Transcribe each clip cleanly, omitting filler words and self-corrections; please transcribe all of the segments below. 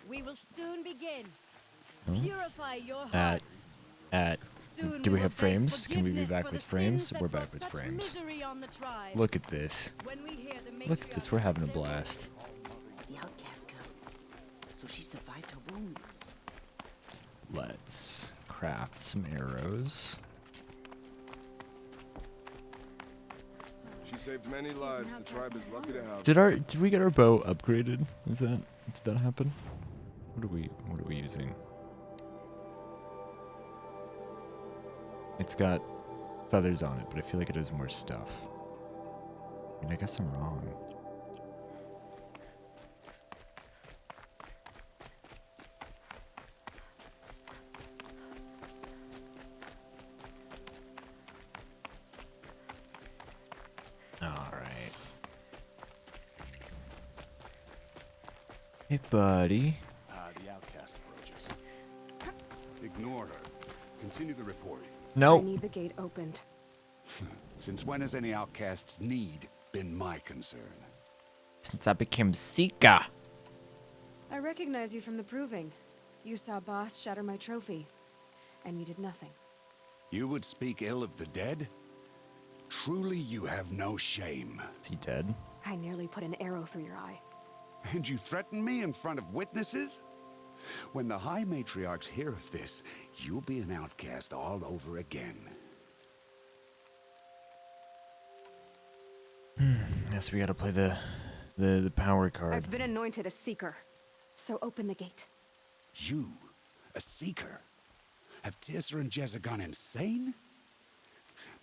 We will soon begin. Hmm? Purify your hearts. Soon Do we will have beg frames? Can we be forgiveness back for with the frames? sins that We're back brought with such frames. misery on the tribe. Look at this. When we hear the Look at this. matriarch We're having a their own- blast. The outcast girl. So she survived her wounds. Let's craft some arrows. She saved many lives. The tribe is lucky to have. Did we get our bow upgraded? Did that happen? What are we using? It's got feathers on it, but I feel like it has more stuff. I mean, I guess I'm wrong. Alright. Hey, buddy. The outcast approaches. Ignore her. Continue the reporting. I Nope. need the gate opened. Since when has any outcast's need been my concern? Since I became Seeker. I recognize you from the proving. You saw Boss shatter my trophy, and you did nothing. You would speak ill of the dead? Truly, you have no shame. Is he dead? I nearly put an arrow through your eye. And you threaten me in front of witnesses? When the High Matriarchs hear of this, you'll be an outcast all over again. Guess we gotta play the power card. I've been anointed a seeker, so open the gate. You, a seeker? Have Tirsa and Jezza gone insane?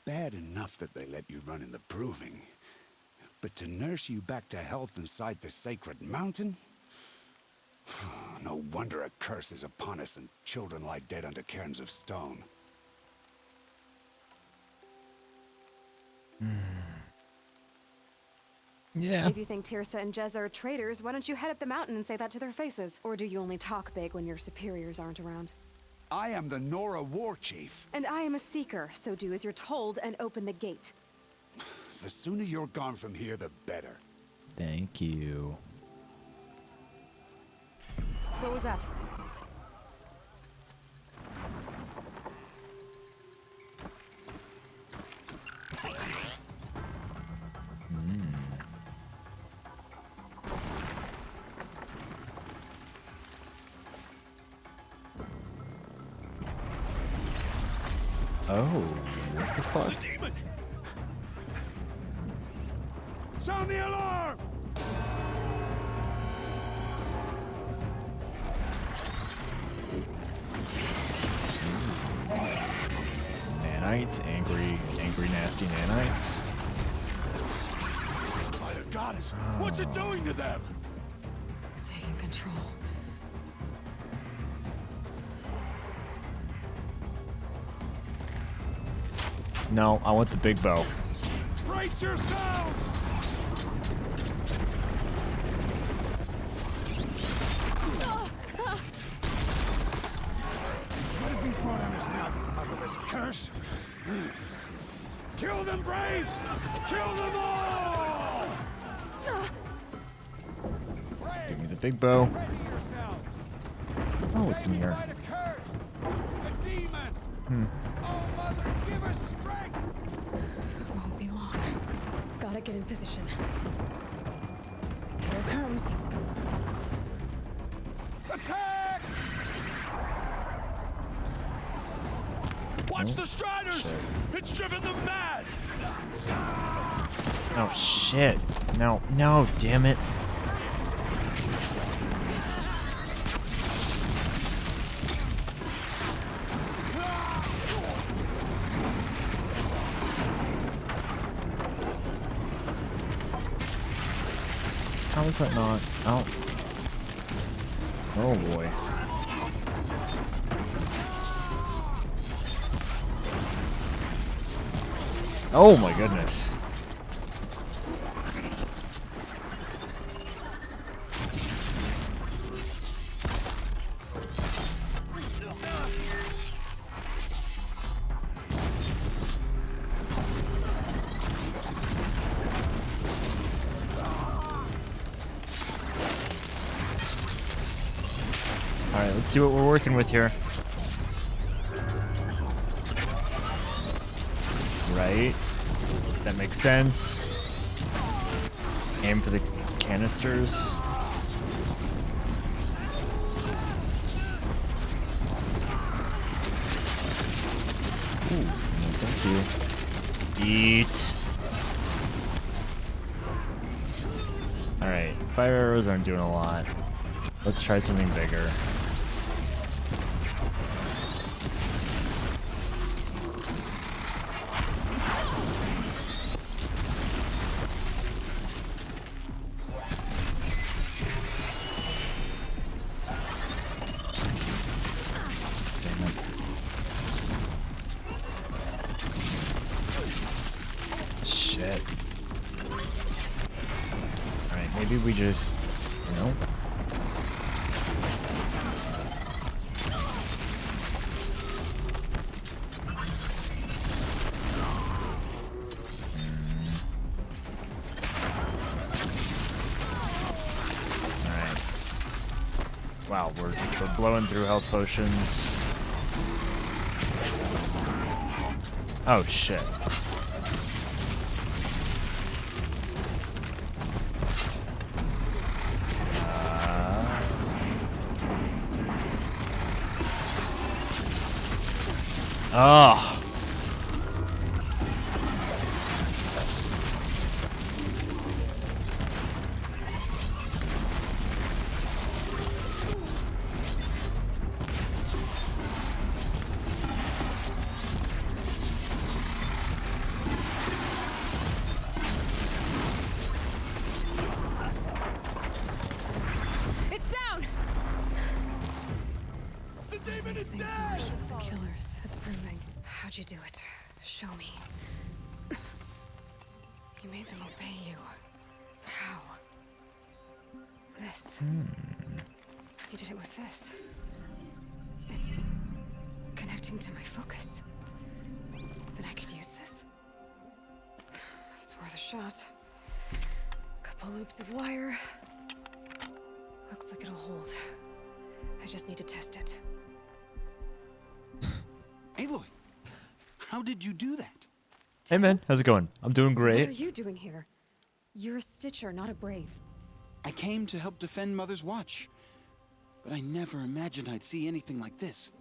Bad enough that they let you run in the proving. But to nurse you back to health inside the sacred mountain? No wonder a curse is upon us and children lie dead under cairns of stone. Yeah. If you think Tirsa and Jezza are traitors, why don't you head up the mountain and say that to their faces? Or do you only talk big when your superiors aren't around? I am the Nora War Chief. And I am a seeker, so do as you're told and open the gate. The sooner you're gone from here, the better. Thank you. What was that? Oh, what the fuck? Demon! Sound the alarm! Nanites, angry, nasty nanites. By the goddess, what's it doing to them? Taking control. No, I want the big bow. Brace yourselves! What have we brought on us now because of this curse? Kill them, Braves! Kill them all! Give me the big bow. Ready yourselves! Oh, it's in here. By the curse! The demon! Oh, Mother, give us strength! Won't be long. Gotta get in position. Here it comes. Attack! Watch the Striders! Shit. It's driven them mad! Oh shit. No, damn it. How is that not? Oh. Oh boy. Oh my goodness. Alright, let's see what we're working with here. Right. That makes sense. Aim for the canisters. Ooh, no, thank you. Eat. Alright, fire arrows aren't doing a lot. Let's try something bigger. Damn it. Shit. Alright, maybe we just, you know. Alright. Wow, we're blowing through health potions. Oh shit. Oh. It's down! These things marched with the killers at the proving. How'd you do it? Show me. You made them obey you. How? This. You did it with this. It's connecting to my focus. Then I could use this. It's worth a shot. Couple loops of wire. Looks like it'll hold. I just need to test it. Aloy, how did you do that? Hey man, how's it going? I'm doing What are great. you doing here? You're a Stitcher, not a Brave. I came to help defend Mother's Watch, but I never imagined I'd see anything like this.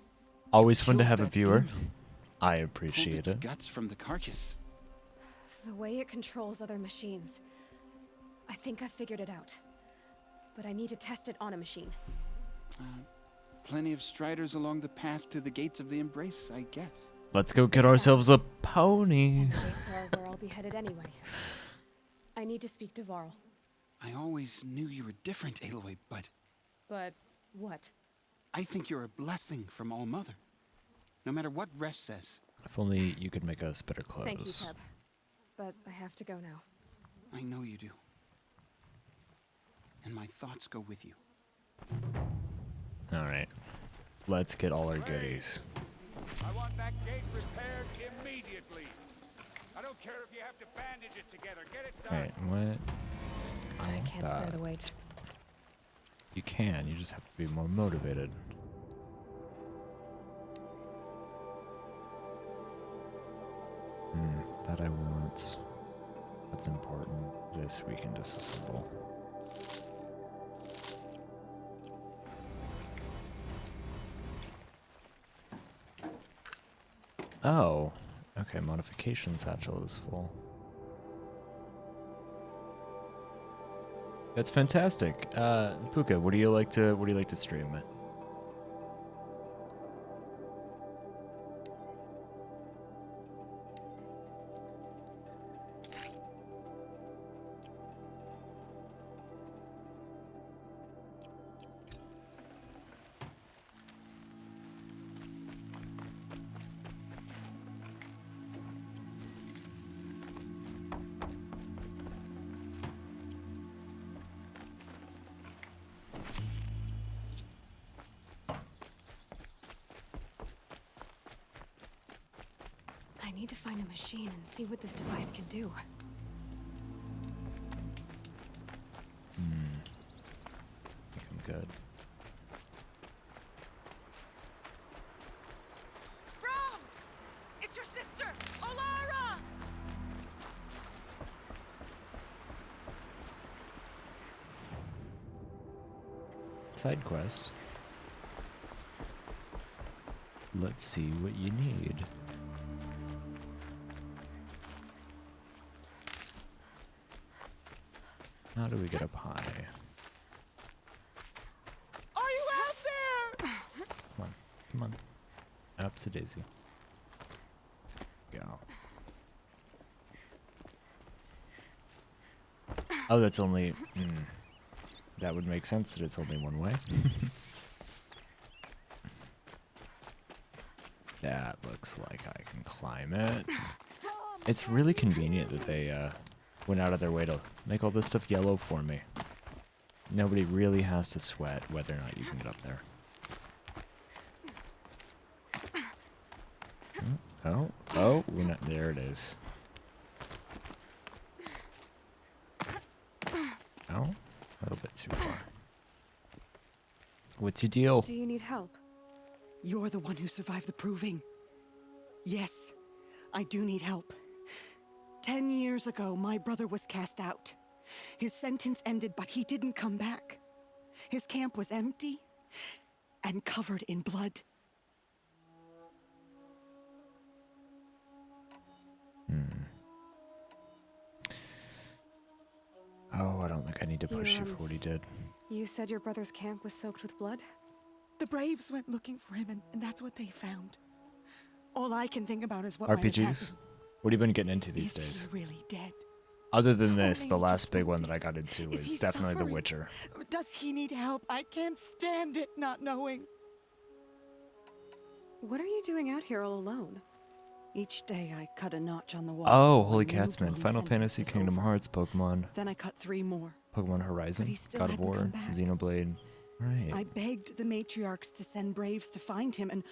Always fun to Killed have a that viewer. demon. I Pulled appreciate its it. guts from the carcass. The way it controls other machines. I think I figured it out. But I need to test it on a machine. Plenty of striders along the path to the gates of the Embrace, I guess. Let's go get ourselves a pony. And the gates are where I'll be headed anyway. I need to speak to Varl. I always knew you were different, Aloy, but But what? I think you're a blessing from All Mother. No matter what Resh says, If only you could make us better clothes. Thank you, Teb. But I have to go now. I know you do. And my thoughts go with you. Alright. Let's get all our goodies. I want that gate repaired immediately. I don't care if you have to bandage it together. Get it done. Alright, what? I I want can't spare that. the weight. You can, you just have to be more motivated. That I want. That's important. This we can disassemble. Oh. Okay, modification satchel is full. That's fantastic. Puka, what do you like to stream it? I need to find a machine and see what this device can do. I think I'm good. Side quest. Let's see what you need. How do we get up high? Are you out there? Come on, come on. Upsy daisy. Go. Oh, that's only. That would make sense that it's only one way. That looks like I can climb it. It's really convenient that they went out of their way to make all this stuff yellow for me. Nobody really has to sweat whether or not you can get up there. Oh, we're not, there it is. Oh, a little bit too far. What's your deal? Do you need help? You're the one who survived the proving. Yes, I do need help. 10 years ago, my brother was cast out. His sentence ended, but he didn't come back. His camp was empty and covered in blood. Oh, I don't think I need to push you for what he did. You said your brother's camp was soaked with blood? The Braves went looking for him, and that's what they found. All I can think about is what might have RPGs? happened. What have you been getting into these Is days? he really dead? Other than Or this, the maybe last just big one that wounded? I got into Is he is definitely The suffering? Witcher. Does he need help? I can't stand it not knowing. What are you doing out here all alone? Each day I cut a notch on the wall. Oh, so Holy I knew Catsman, Blonde's Final sentence Fantasy, was Kingdom over. Hearts, Pokemon, Then I cut 3 more. Pokemon Horizon, he still God of hadn't War, come back. Xenoblade. Right. I begged the matriarchs to send Braves to find him, and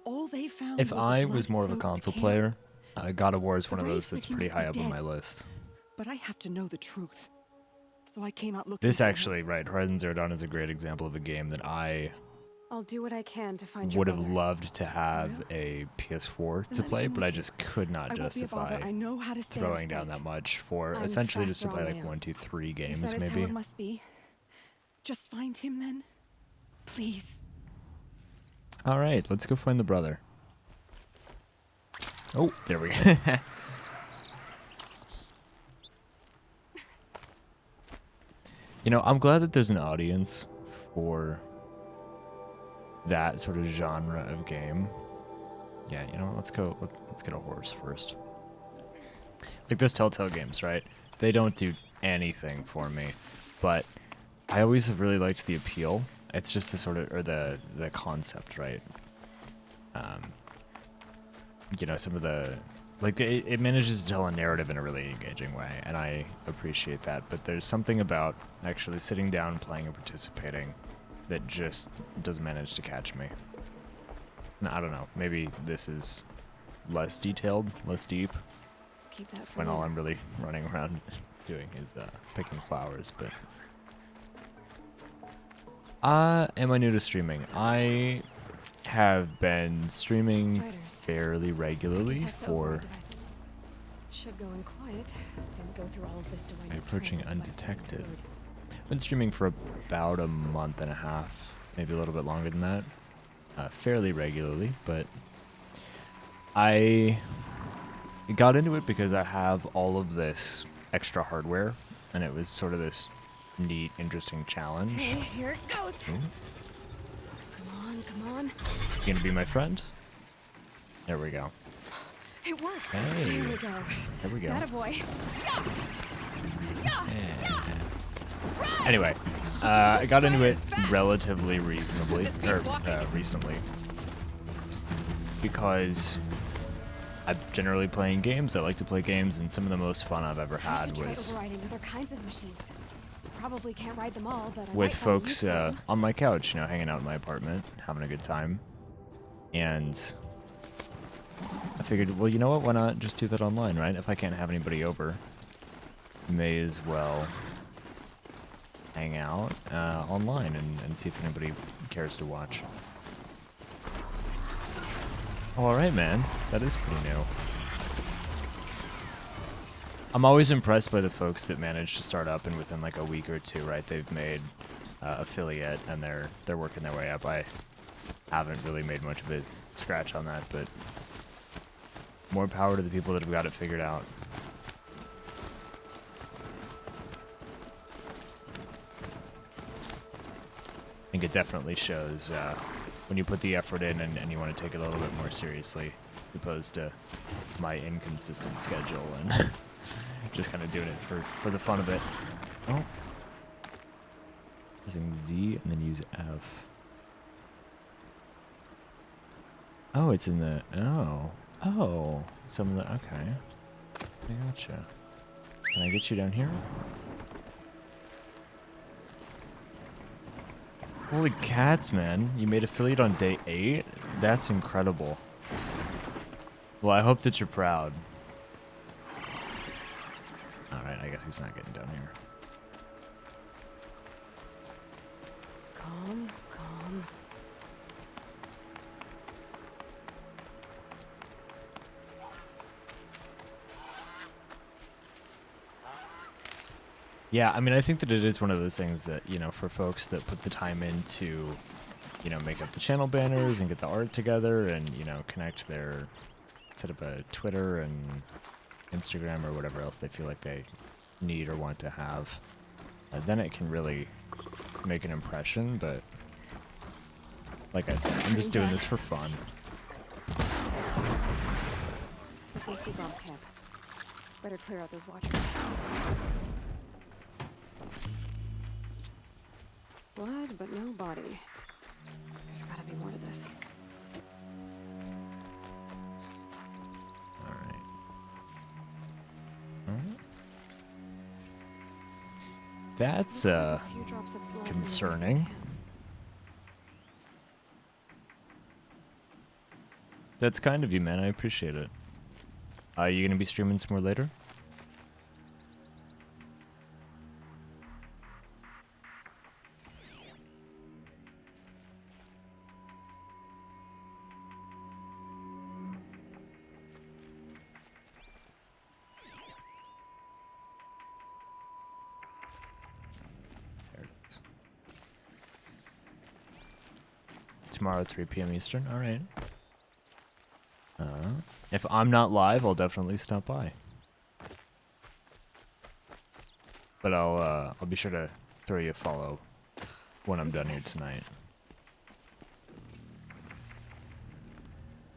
all they found If was a I was more of a blood-soaked console camp. player, God of War is The one of Braves those that's said he pretty must be high up on dead. my list. But I have to know the truth. So I came out looking This for him. actually, right, Horizon Zero Dawn is a great example of a game that I I'll do what I can to find your would have brother. loved to have a PS4 to Then let me play, come but I with you. just could not I won't be a bother. justify I know how to stay out of throwing down sight. that much for I'm essentially just to faster play on like my 1, 2, 3 If games that is how maybe. it must be. Just find him then. Please. All right, let's go find the brother. Oh, there we go. You know, I'm glad that there's an audience for that sort of genre of game. Yeah, you know, let's get a horse first. Like those Telltale games, right? They don't do anything for me, but I always have really liked the appeal. It's just the sort of, or the concept, right? You know, some of the, like, it manages to tell a narrative in a really engaging way, and I appreciate that. But there's something about actually sitting down, playing, and participating that just doesn't manage to catch me. And I don't know, maybe this is less detailed, less deep, Keep that for when all later. I'm really running around doing is picking flowers, but... am I new to streaming? I have been streaming Spiders. fairly regularly Test the for override device. Should go in quiet. Didn't go through all of this to wind up approaching training, but undetected. good. I've been streaming for about a month and a half, maybe a little bit longer than that, fairly regularly, but I got into it because I have all of this extra hardware, and it was sort of this neat, interesting challenge. Okay, here it goes. Ooh. Come on, come on. You gonna be my friend? There we go. It worked. Hey. There we go. There we go. That a boy. Anyway, I got into it relatively reasonably, or recently, because I'm generally playing games. I like to play games, and some of the most fun I've ever I had should try was overriding other kinds of machines. Probably can't ride them all, but I with might find folks use for them. on my couch, you know, hanging out in my apartment, having a good time. And I figured, well, you know what? Why not just do that online, right? If I can't have anybody over, may as well hang out online and see if anybody cares to watch. Oh, all right, man. That is pretty new. I'm always impressed by the folks that manage to start up and within like a week or two, right? They've made affiliate, and they're working their way up. I haven't really made much of a scratch on that, but more power to the people that have got it figured out. I think it definitely shows when you put the effort in and you want to take it a little bit more seriously, opposed to my inconsistent schedule and just kind of doing it for the fun of it. Oh. Using Z and then use F. Oh, it's in the... Oh, some of the... Okay. I gotcha. Can I get you down here? Holy cats, man. You made affiliate on day 8? That's incredible. Well, I hope that you're proud. Alright, I guess he's not getting down here. Calm, calm. Yeah, I mean, I think that it is one of those things that, you know, for folks that put the time in to, you know, make up the channel banners and get the art together and, you know, connect their, set up a Twitter and Instagram or whatever else they feel like they need or want to have, then it can really make an impression, but like I said, I'm just doing this for fun. This must be Bob's camp. Better clear out those watchers. Blood, but no body. There's gotta be more to this. Alright. That's, Looks like a few drops of blood in the concerning. can. That's kind of you, man. I appreciate it. Are you gonna be streaming some more later? There it is. Tomorrow, 3 p.m. Eastern. All right. If I'm not live, I'll definitely stop by. But I'll be sure to throw you a follow when I'm done here tonight.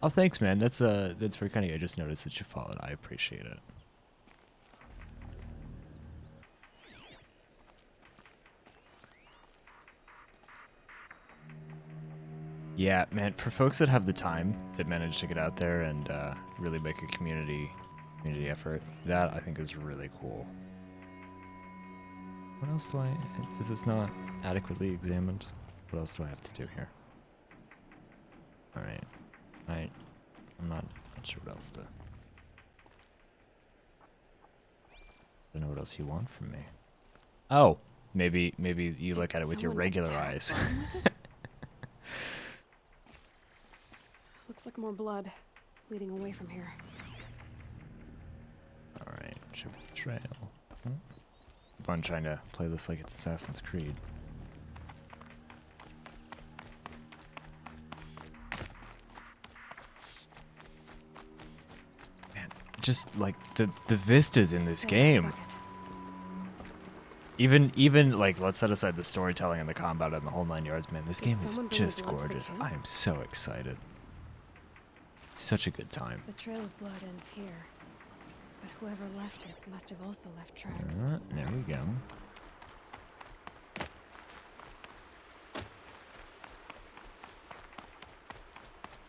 Oh, thanks, man. That's very kind of you. I just noticed that you followed. I appreciate it. Yeah, man, for folks that have the time, that manage to get out there and really make a community effort, that I think is really cool. What else do is this not adequately examined? What else do I have to do here? Alright. I'm not sure what else to... I don't know what else you want from me. Oh! Maybe you look at it with your regular eyes. Looks like more blood leading away from here. Alright, should be trail. I'm trying to play this like it's Assassin's Creed. Man, just like the vistas in this game. Even like, let's set aside the storytelling and the combat and the whole 9 yards, man. This game is just gorgeous. I am so excited. Such a good time. The trail of blood ends here, but whoever left it must have also left tracks. There we go.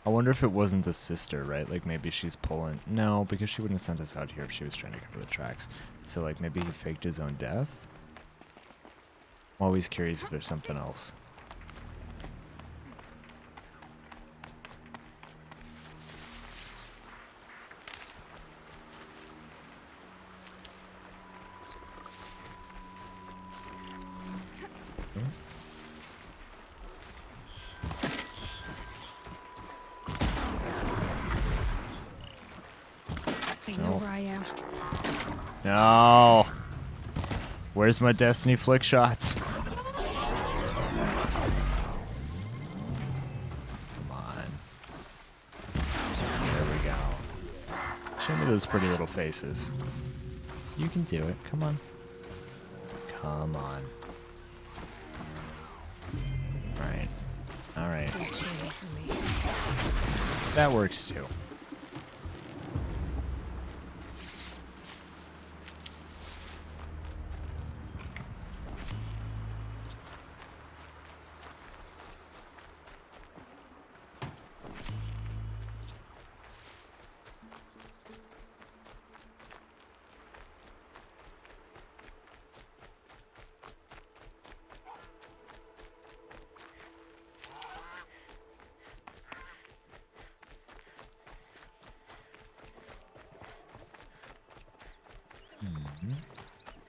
I wonder if it wasn't the sister, right? Like maybe she's pulling... No, because she wouldn't have sent us out here if she was trying to cover the tracks. So like maybe he faked his own death? I'm always curious if there's something else. They know where I am. No. Where's my Destiny flick shots? those pretty little faces. You can do it. Come on. Come on. Alright. Alright. That works too.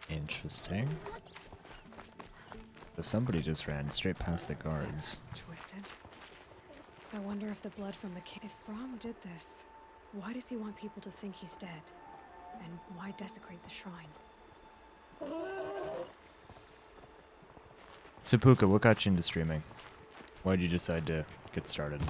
Interesting. So somebody just ran straight past the guards. Twisted. I wonder if the blood from the kid. If Brahm did this, why does he want people to think he's dead? And why desecrate the shrine? So Puka, what got you into streaming? Why did you decide to get started?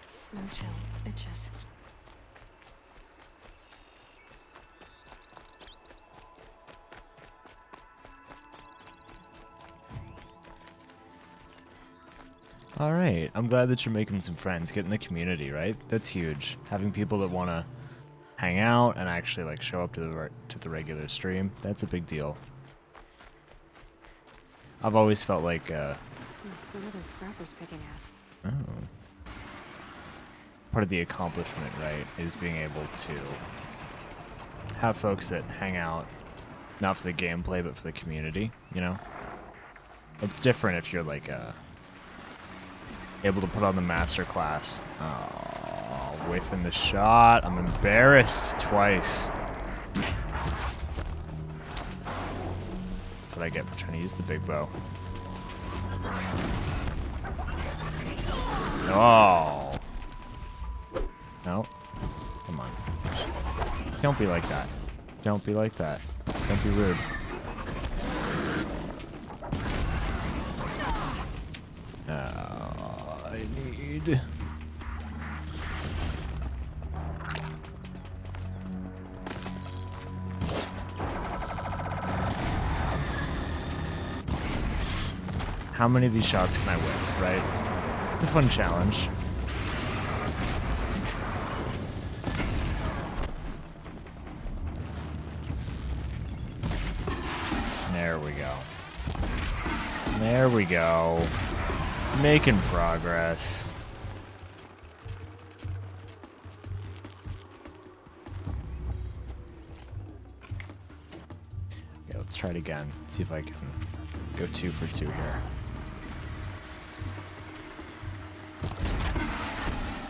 Snow chill itches. All right, I'm glad that you're making some friends, getting the community, right? That's huge. Having people that want to hang out and actually like show up to the regular stream, that's a big deal. I've always felt like What are those scrappers picking at? oh, part of the accomplishment, right, is being able to have folks that hang out not for the gameplay but for the community, you know? It's different if you're like able to put on the master class. Oh, whiffing the shot. I'm embarrassed twice. That's what I get for trying to use the big bow. Oh. No. Come on. Don't be like that. Don't be like that. Don't be rude. I need... How many of these shots can I whip, right? It's a fun challenge. There we go. There we go. Making progress. Okay, let's try it again. See if I can go 2 for 2 here.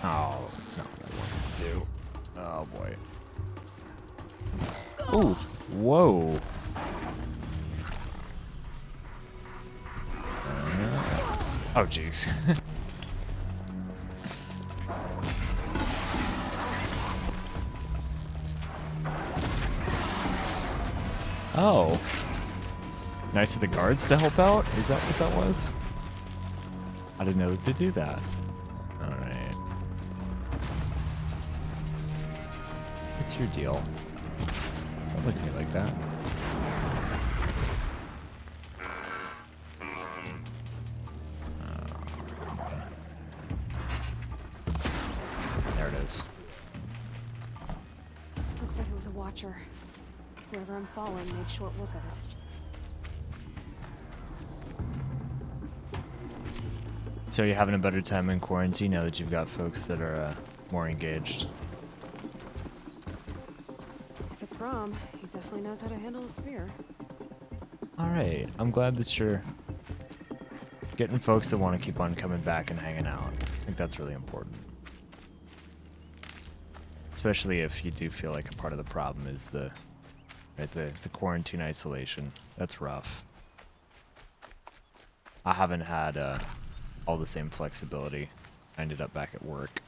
Oh, that's not what I wanted to do. Oh boy. Ooh, whoa. Oh, jeez. Oh. Nice of the guards to help out? Is that what that was? I didn't know that they do that. Alright. What's your deal? Don't look at me like that. There it is. Looks like it was a watcher. Whoever I'm following made short work of it. So you're having a better time in quarantine now that you've got folks that are more engaged? If it's Brahm, he definitely knows how to handle a spear. Alright, I'm glad that you're getting folks that want to keep on coming back and hanging out. I think that's really important. Especially if you do feel like a part of the problem is the quarantine isolation. That's rough. I haven't had all the same flexibility I ended up back at work.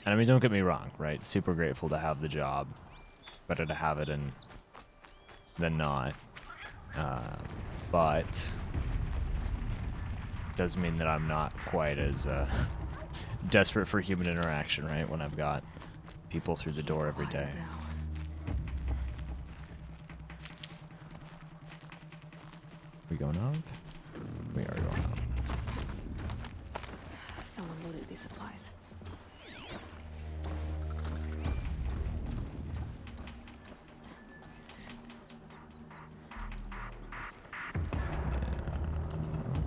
And I mean, don't get me wrong, right? Super grateful to have the job. Better to have it than not. But does mean that I'm not quite as desperate for human interaction, right? When I've got people through the door every day. We going up? We are going up. Someone loaded these supplies.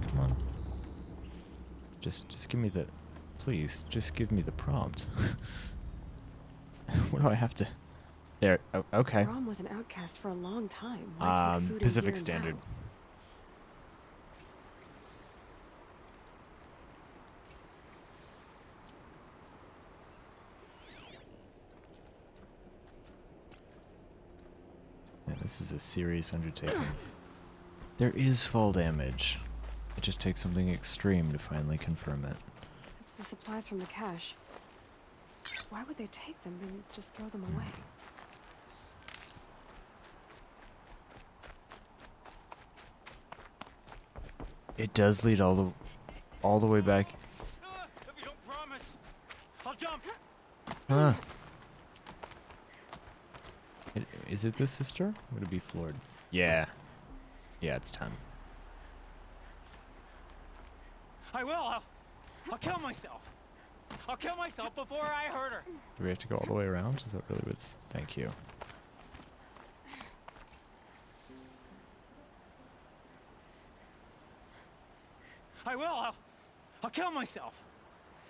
Come on. Just give me the... Please, just give me the prompt. What do I have to... There, oh, okay. Brom was an outcast for a long time. Why take food in Pacific here and Standard. now? Yeah, this is a serious undertaking. There is fall damage. It just takes something extreme to finally confirm it. It's the supplies from the cache. Why would they take them and just throw them away? It does lead all the way back. If you don't promise, I'll jump. Huh. Is it the sister? Would it be floored? Yeah. Yeah, it's 10. I will. I'll kill myself. I'll kill myself before I hurt her. Do we have to go all the way around? Is that really what's... Thank you. I will. I'll kill myself.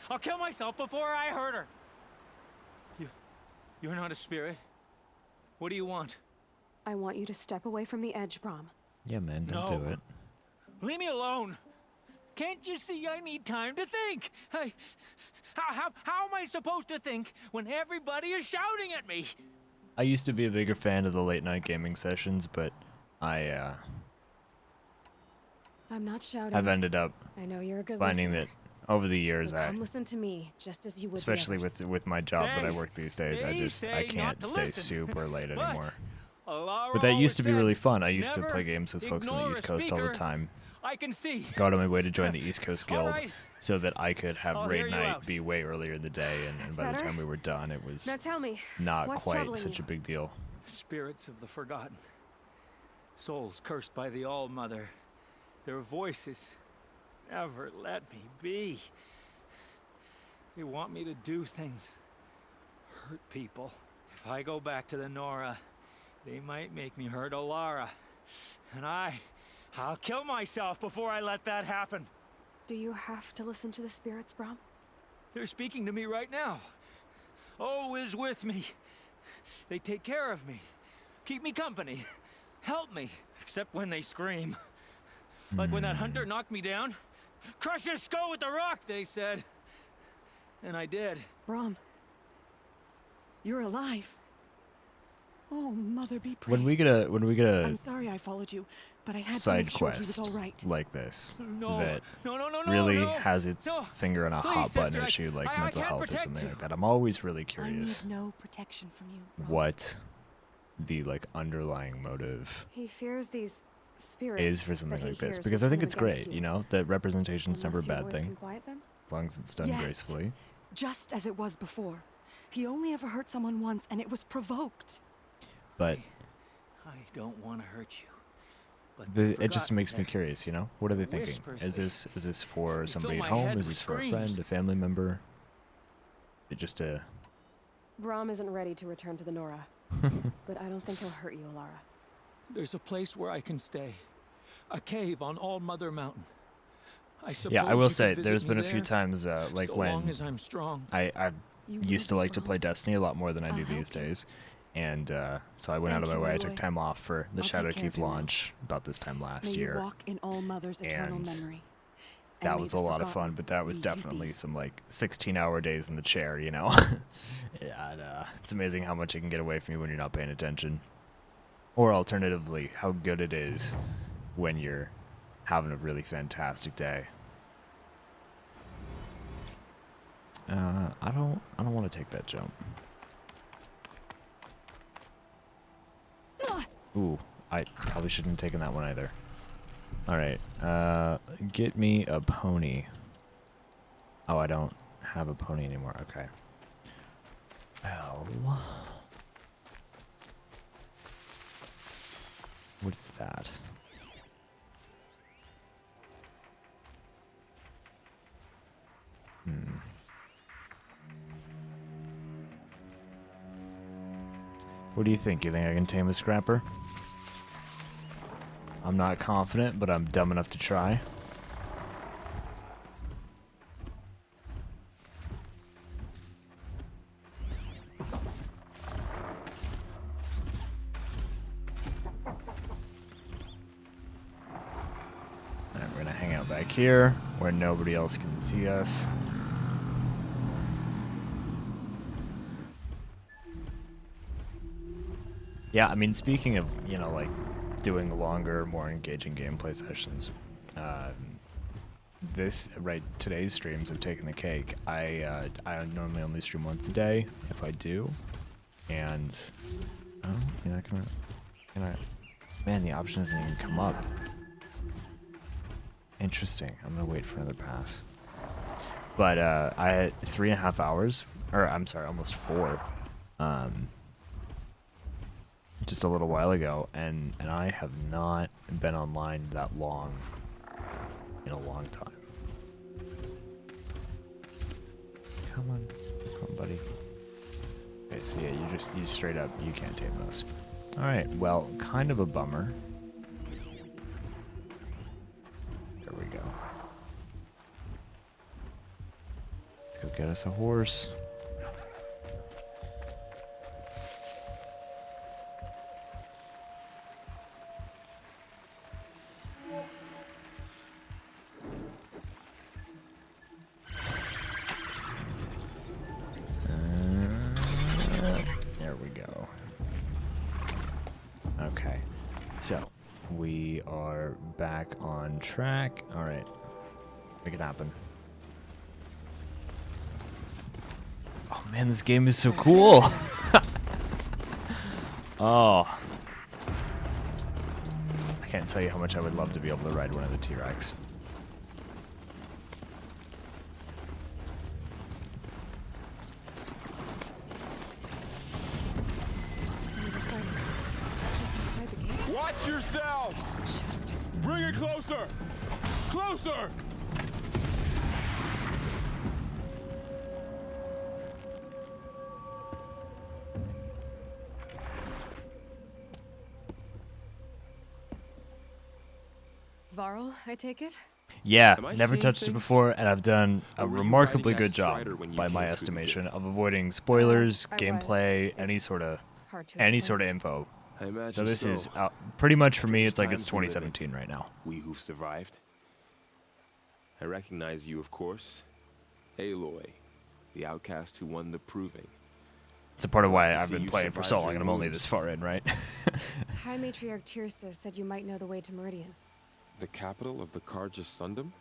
I'll kill myself before I hurt her. You're not a spirit. What do you want? I want you to step away from the edge, Brom. Yeah, man, don't No. do it. Leave me alone. Can't you see I need time to think? How am I supposed to think when everybody is shouting at me? I used to be a bigger fan of the late night gaming sessions, but I'm not shouting. I've ended up I know you're a good finding listener. that over the years, So come listen to me, just as you would the especially others. with my job that I Hey, work these days, I they say can't not to stay listen. super late But anymore. Laura But that used always to be said, really fun. I used to "Never play games with folks on the ignore East a Coast all the speaker. time. I can see. Go out of my way to join the East Coast All Guild right. so that I could have I'll raid hear you night out. be way earlier in the day, and by the better. time we were done, it was Now tell me, not what's quite troubling such you? a big deal. Spirits of the forgotten. Souls cursed by the All-Mother. Their voices never let me be. They want me to do things. Hurt people. If I go back to the Nora, they might make me hurt Alara. And I'll kill myself before I let that happen. do you have to listen to the spirits, Brom? They're speaking to me right now. Oh is with me. They take care of me. Keep me company. Help me. Except when they scream. Like when that hunter knocked me down. Crush his skull with the rock, they said. And I did. Brom, you're alive. Oh, Mother be praised. When we get I'm a sorry I followed you, but I had to side make sure he was quest all right. like this No. that No. really no. has its No. finger on a Please, hot button sister, issue like I mental can't health or protect something you. like that, I'm always really I curious need no protection from you, Brom. what the like underlying motive He fears these spirits is for something that he like this, hears because will I think turn it's against great, you know, that representation's never a Unless your bad voice thing can quiet them? as long as it's done Yes. gracefully. Just as it was before. He only ever hurt someone once, and it was provoked. But I don't want to hurt you. But it just makes me curious, you know, what are they thinking? Whispers, Is this for they somebody fill at my home? head Is with this for a screams. friend, a family member? It just Brom isn't ready to return to the Nora. But I don't think he'll hurt you, Alara. There's a place where I can stay. A cave on All Mother Mountain. I suppose yeah, I you will could say visit there's me been a few there, times like so when long as I'm strong. I You used to will be, like to Brom. play Destiny a lot more than I I'll do help these you. days, and so I went out of my Thank you, way. I took Aloy. time off for the I'll take care of Shadowkeep you now. launch about this time last May year. you walk in all Mother's eternal and memory. And That may was the a lot of forgotten fun, but that was leave you definitely be. some like 16-hour days in the chair, you know. Yeah, and, it's amazing how much it can get away from you when you're not paying attention, or alternatively, how good it is when you're having a really fantastic day. I don't want to take that jump. Ooh, I probably shouldn't have taken that one either. All right, get me a pony. Oh, I don't have a pony anymore. Okay. Well, what's that? What do you think? You think I can tame a scrapper? I'm not confident, but I'm dumb enough to try. Alright, we're gonna hang out back here where nobody else can see us. Yeah, I mean, speaking of, you know, like, doing longer, more engaging gameplay sessions, today's streams have taken the cake. I normally only stream once a day, if I do, and, oh, you're not gonna, man, the option doesn't even come up. Interesting, I'm gonna wait for another pass. But, I had 3.5 hours, or, I'm sorry, almost 4, just a little while ago, and I have not been online that long in a long time. Come on, buddy. Okay, so yeah, you straight up, you can't tame those. All right, well, kind of a bummer. There we go. Let's go get us a horse. There we go. Okay, so we are back on track. All right, make it happen. Oh man, this game is so cool. Oh, I can't tell you how much I would love to be able to ride one of the T-Rex. Watch yourselves! Bring it closer! Closer! Varl, I take it? Yeah, Am I never seeing touched it things? before, and I've done a Or were you remarkably riding good that job, Strider when you by came my through the estimation, gate? of avoiding spoilers, I was. gameplay, any It's sort of hard to any explain. sort of info. I imagine So this so. is pretty much for me. Strange It's like it's times we live in. 2017 right now. We who've survived. I recognize you, of course. Aloy, the outcast who won the proving. It's a part of why Glad to I've see been you playing for so survived long, your and I'm only wounds. this far in, right? High Matriarch Tirsa said you might know the way to Meridian. The capital of the Carja Sundom?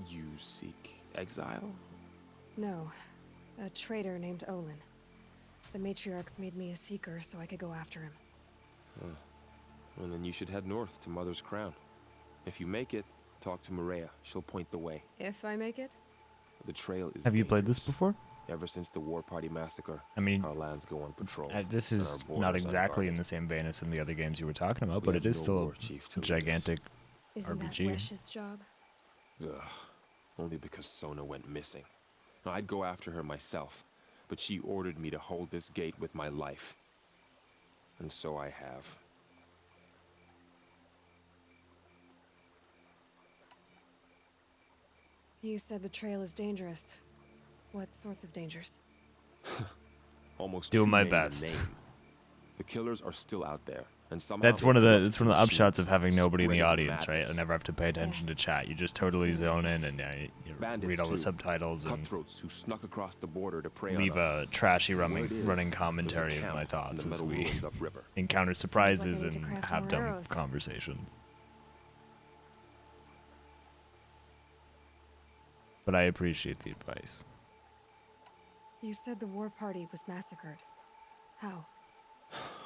You seek exile? No, a traitor named Olin. The Matriarchs made me a seeker so I could go after him. Well, then you should head north to Mother's Crown. If you make it, talk to Maria. She'll point the way. If I make it? The trail is Have you played this dangerous. before? Ever since the War Party massacre, I mean, our lands go unpatrolled. this and is our not borders exactly in unguarded. the same vein as some of the other games you were talking about, We but have it is no still war chief to a lead us. gigantic Isn't that RPG. Wesh's job? Ugh. Only because Sona went missing. I'd go after her myself, but she ordered me to hold this gate with my life. And so I have. You said the trail is dangerous. What sorts of dangers? Almost Doing too my many to best. name. The killers are still out there, and somehow That's they've one of the corrupted that's one of the upshots of machines, having nobody in the spreading audience, right? I madness. never have to pay attention to Yes. chat. You just totally I've seen zone in myself. and yeah, you Bandits read all the too. subtitles and Cutthroats who snuck across the border to prey leave on us. a trashy And where running it is, running there's a commentary of camp my in thoughts the as metal we ruins upriver. encounter I surprises need to and craft have more dumb arrows. conversations. But I appreciate the advice. You said the war party was massacred. How?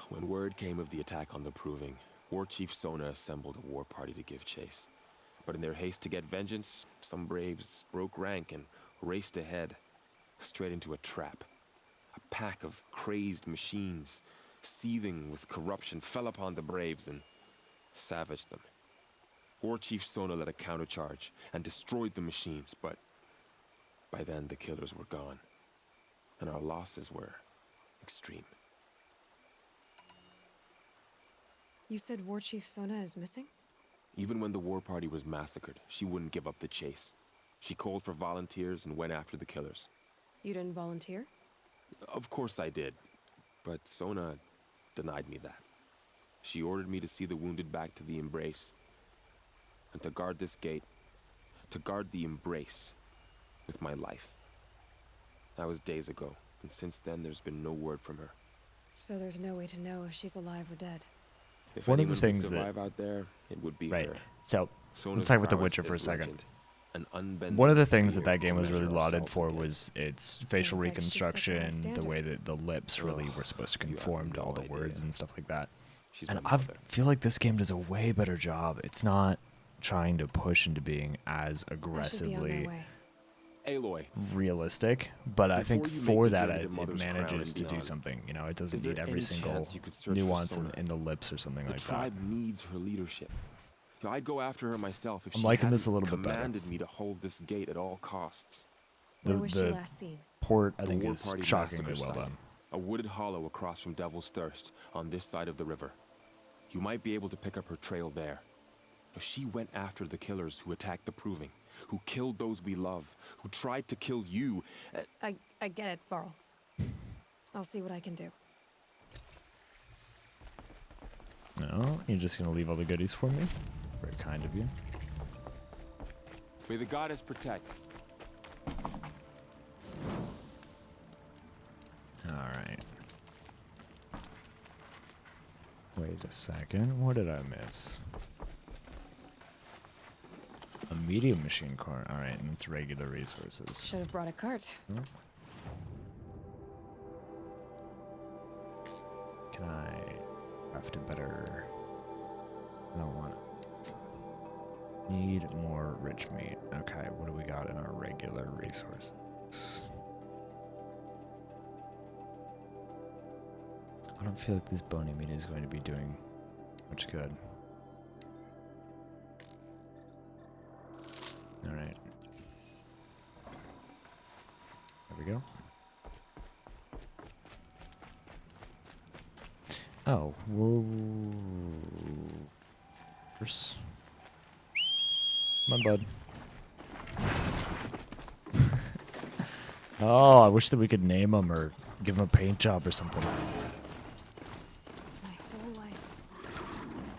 When word came of the attack on the Proving, War Chief Sona assembled a war party to give chase. But in their haste to get vengeance, some braves broke rank and raced ahead, straight into a trap. A pack of crazed machines, seething with corruption, fell upon the braves and savaged them. War Chief Sona led a countercharge and destroyed the machines, but by then the killers were gone, and our losses were extreme. You said War Chief Sona is missing? Even when the war party was massacred, she wouldn't give up the chase. She called for volunteers and went after the killers. You didn't volunteer? Of course I did, but Sona denied me that. She ordered me to see the wounded back to the Embrace, and to guard this gate, to guard the Embrace with my life. That was days ago, and since then there's been no word from her. So there's no way to know if she's alive or dead. If One of the anyone could things that- survive out there, it would be Right. her. So Sona's let's talk about The prowess Witcher for a is second. legend, an unbending One of the things spear that game to was really measure lauded ourselves for against. was its facial Sounds like she sets a high reconstruction, the way standard. that the lips really were supposed to You have conform to all no the words idea. and stuff like that. She's And my I mother. feel like this game does a way better job. It's not trying to push into being as I should be on my aggressively way. Aloy, realistic, but I think Before you make for the that journey to it Mother's Crown manages and to do beyond, something. You know, it doesn't is there need every any single chance you could search for nuance Sona? in the lips or something the like that. tribe needs her leadership. You know, I'd go after her myself if I'm she liking hadn't this a little bit better. commanded me to hold this gate at all costs. The, Where was she the last seen? port, I The think, war is party shockingly massacre well site, done. a wooded hollow across from Devil's Thirst on this side of the river. You might be able to pick up her trail there. Now, she went after the killers who attacked the Proving, who killed those we love, who tried to kill you. I get it, Varl. I'll see what I can do. No, you're just gonna leave all the goodies for me? Very kind of you. May the goddess protect. Alright. Wait a second. What did I miss? A medium machine core. Alright, and it's regular resources. Should have brought a cart. Can I craft a better... I don't want it. Need more rich meat. Okay, what do we got in our regular resources? I don't feel like this bony meat is going to be doing much good. Alright. There we go. Oh, whoa. First. Come on, bud. Oh, I wish that we could name him or give him a paint job or something. My whole life.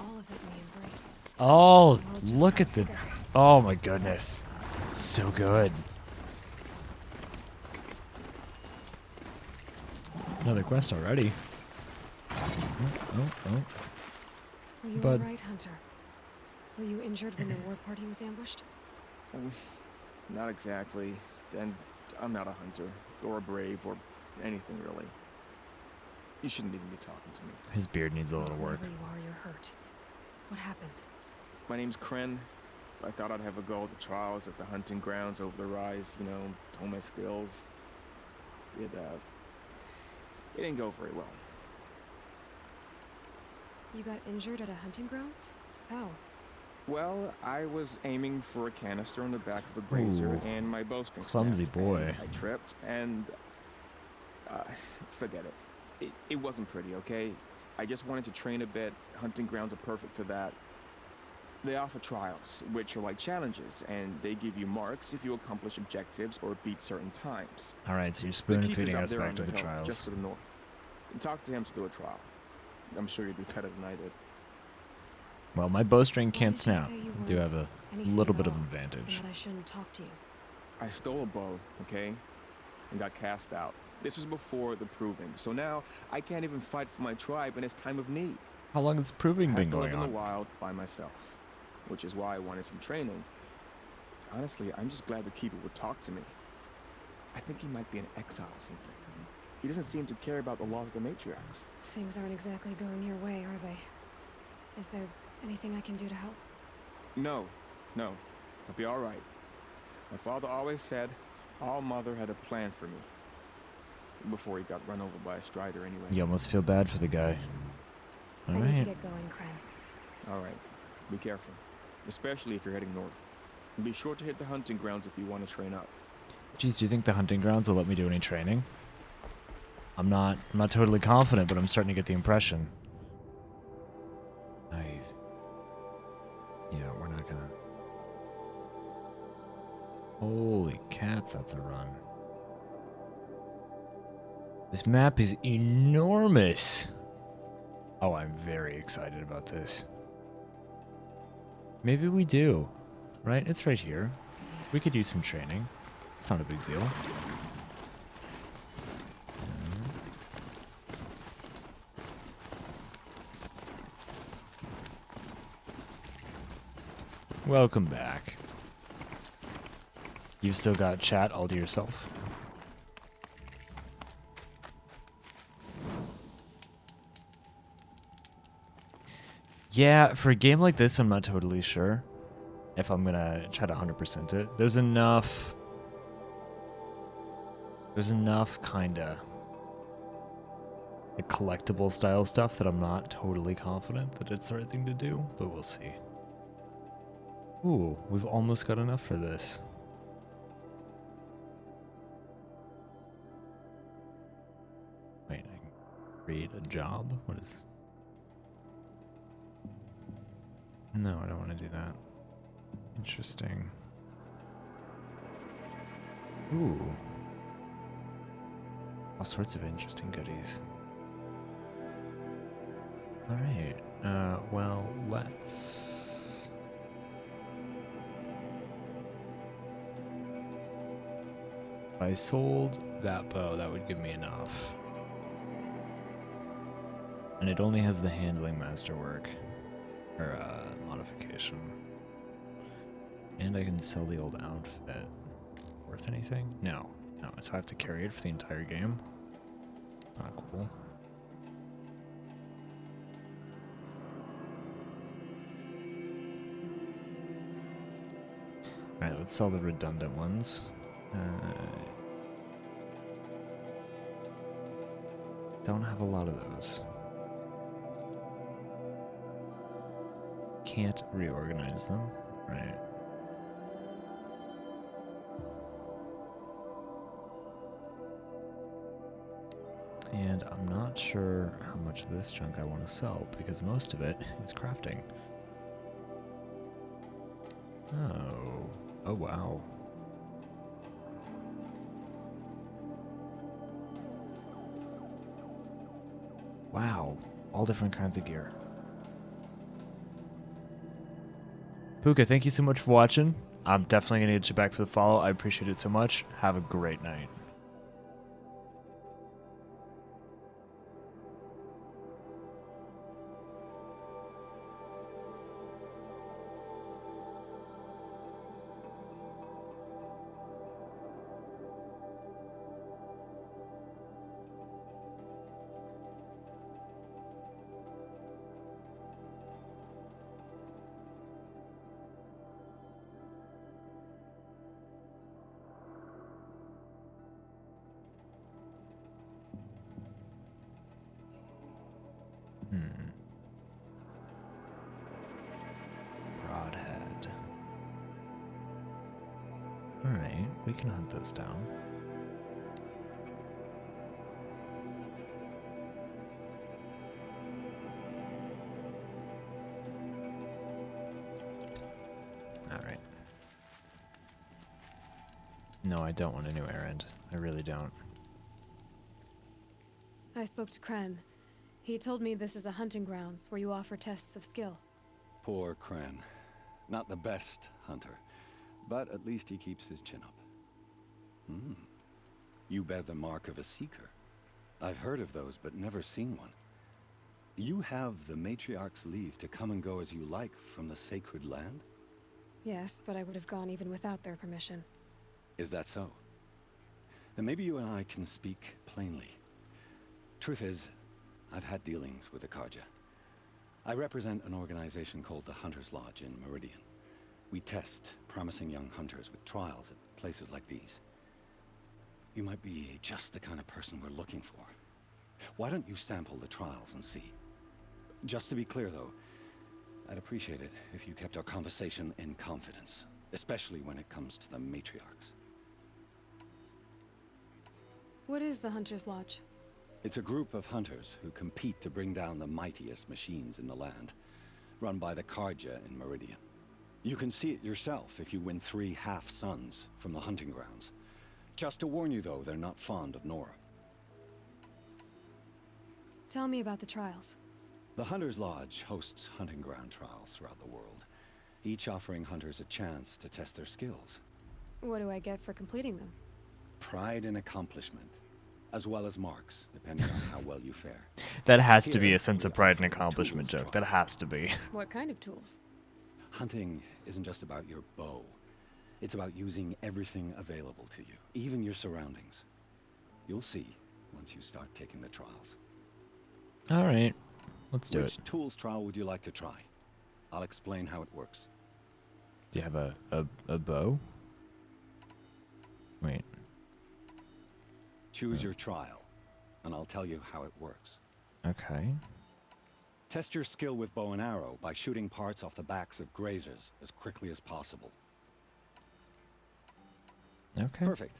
All of it in the Embrace. Oh, The world just look got at the... bigger. Oh my goodness. It's so good. Another quest already. Oh. Were you Bud. alright, Hunter? Were you injured when the war party was ambushed? Not exactly. And I'm not a hunter, or a brave, or anything really. You shouldn't even be talking to me. His beard needs a little work. Wherever you are, you're hurt. What happened? My name's Kren. I thought I'd have a go at the trials at the hunting grounds over the rise, you know, hone my skills. It didn't go very well. You got injured at a hunting grounds? How? Well, I was aiming for a canister on the back of the brazier, Ooh. and my bowstring Clumsy snapped, boy. and I tripped, and forget it. It wasn't pretty, okay? I just wanted to train a bit. Hunting grounds are perfect for that. They offer trials, which are like challenges, and they give you marks if you accomplish objectives or beat certain times. Alright, so you're The spoon keeper's feeding up us there back on to the hill, trials. just to the north. And talk to him to do a trial. I'm sure you'd do better than I did. Well, my bowstring Why can't did you snap. say you I do weren't have a anything little at bit of all, advantage. And that I shouldn't talk to you. I stole a bow, okay? And got cast out. This was before the Proving, so now I can't even fight for my tribe in its time of need. How long has proving I been have to live going in the on? wild by myself, which is why I wanted some training. Honestly, I'm just glad the keeper would talk to me. I think he might be in exile or something. He doesn't seem to care about the laws of the matriarchs. Things aren't exactly going your way, are they? Is there anything I can do to help? No. I'll be all right. My father always said All Mother had a plan for me. Before he got run over by a strider anyway. You almost feel bad for the guy. I need to get going, Kren. All right. Be careful. Especially if you're heading north. And be sure to hit the hunting grounds if you want to train up. Geez, do you think the hunting grounds will let me do any training? I'm not totally confident, but I'm starting to get the impression. Yeah, we're not gonna... Holy cats, that's a run. This map is enormous. Oh, I'm very excited about this. Maybe we do, right? It's right here. We could use some training. It's not a big deal. Welcome back. You've still got chat all to yourself. Yeah, for a game like this, I'm not totally sure if I'm gonna try to 100% it. There's enough kinda like collectible style stuff that I'm not totally confident that it's the right thing to do, but we'll see. Ooh, we've almost got enough for this. Wait, I can create a job? What is... No, I don't want to do that. Interesting. Ooh. All sorts of interesting goodies. Alright, well, let's... If I sold that bow, that would give me enough. And it only has the handling masterwork. Or, modification. And I can sell the old outfit. Worth anything? No. No, so I have to carry it for the entire game? Not cool. Alright, let's sell the redundant ones. Don't have a lot of those. Can't reorganize them, right? And I'm not sure how much of this junk I want to sell, because most of it is crafting. Oh. Oh, wow. Wow. All different kinds of gear. Puka, thank you so much for watching. I'm definitely going to get you back for the follow. I appreciate it so much. Have a great night. Broadhead. Alright, we can hunt those down. Alright. No, I don't want a new errand. I really don't. I spoke to Kren. He told me this is a hunting grounds where you offer tests of skill. Poor Kren. Not the best hunter, but at least he keeps his chin up. You bear the mark of a seeker. I've heard of those, but never seen one. You have the Matriarch's leave to come and go as you like from the sacred land? Yes, but I would have gone even without their permission. Is that so? Then maybe you and I can speak plainly. Truth is, I've had dealings with the Carja. I represent an organization called the Hunter's Lodge in Meridian. We test promising young hunters with trials at places like these. You might be just the kind of person we're looking for. Why don't you sample the trials and see? Just to be clear, though, I'd appreciate it if you kept our conversation in confidence, especially when it comes to the matriarchs. What is the Hunter's Lodge? It's a group of hunters who compete to bring down the mightiest machines in the land, run by the Carja in Meridian. You can see it yourself if you win 3 half-suns from the hunting grounds. Just to warn you, though, they're not fond of Nora. Tell me about the trials. The Hunter's Lodge hosts hunting ground trials throughout the world, each offering hunters a chance to test their skills. What do I get for completing them? Pride in accomplishment, as well as marks, depending on how well you fare. That has to be Here, a sense of we pride and offer accomplishment tools joke. That trials. has to be. What kind of tools? Hunting isn't just about your bow. It's about using everything available to you, even your surroundings. You'll see once you start taking the trials. All right, let's do it. Which tools trial would you like to try? I'll explain how it works. Do you have a bow? Wait. Choose your trial, and I'll tell you how it works. Okay. Test your skill with bow and arrow by shooting parts off the backs of grazers as quickly as possible. Okay. Perfect.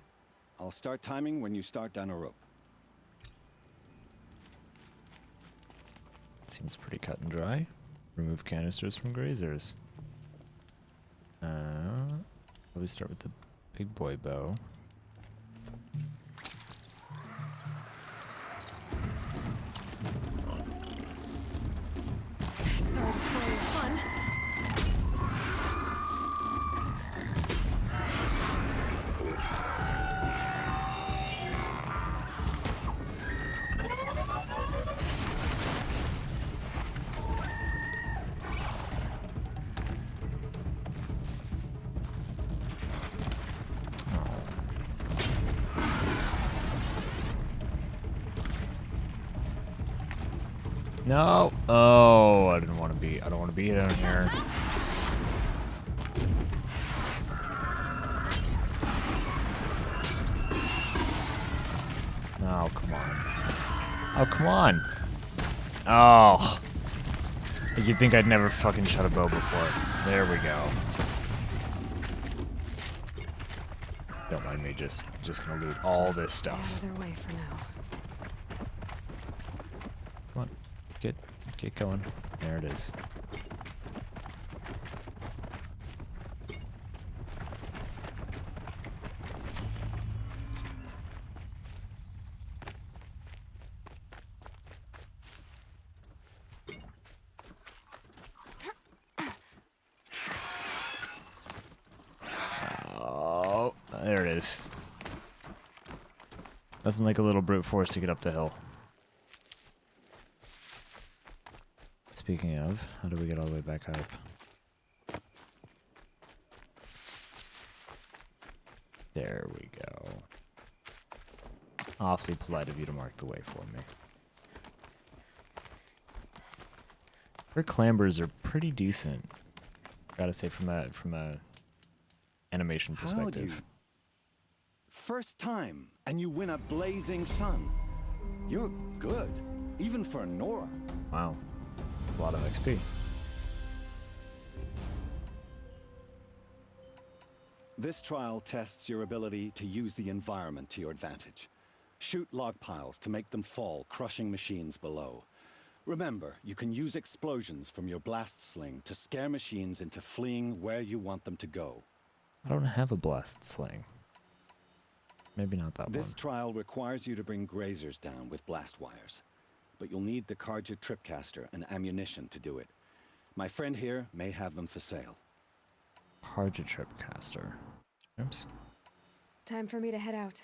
I'll start timing when you start down a rope. Seems pretty cut and dry. Remove canisters from grazers. Probably start with the big boy bow. Sorry to spoil your fun. No. Oh, I don't want to be down here. Oh, come on. Oh, come on. Oh. You'd think I'd never fucking shot a bow before. There we go. Don't mind me, just gonna loot all this Stay stuff. out of their way for now. Come on, get going. There it is. Oh, there it is. Nothing like a little brute force to get up the hill. Speaking of, how do we get all the way back up? There we go. Awfully polite of you to mark the way for me. Her clambers are pretty decent. Gotta say, from a animation perspective. First time, and you win a blazing sun. You're good, even for Nora. Wow. A lot of XP. This trial tests your ability to use the environment to your advantage. Shoot log piles to make them fall, crushing machines below. Remember, you can use explosions from your blast sling to scare machines into fleeing where you want them to go. I don't have a blast sling. Maybe not that This one. trial requires you to bring grazers down with blast wires. But you'll need the Carja Tripcaster and ammunition to do it. My friend here may have them for sale. Carja Tripcaster. Oops. Time for me to head out.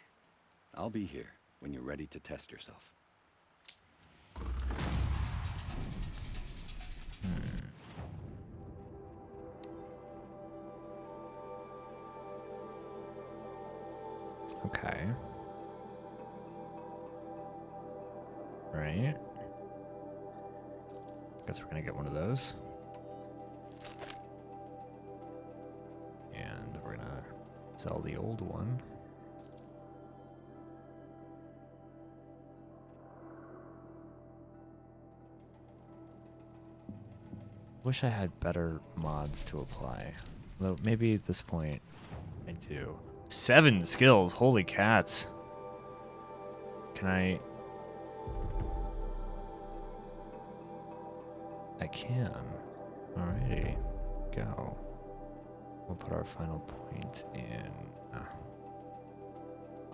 I'll be here when you're ready to test yourself. Okay. Alright. Guess we're gonna get one of those. And we're gonna sell the old one. Wish I had better mods to apply. Though maybe at this point I do. 7 skills, holy cats. Can I can. Alrighty. Go. We'll put our final point in.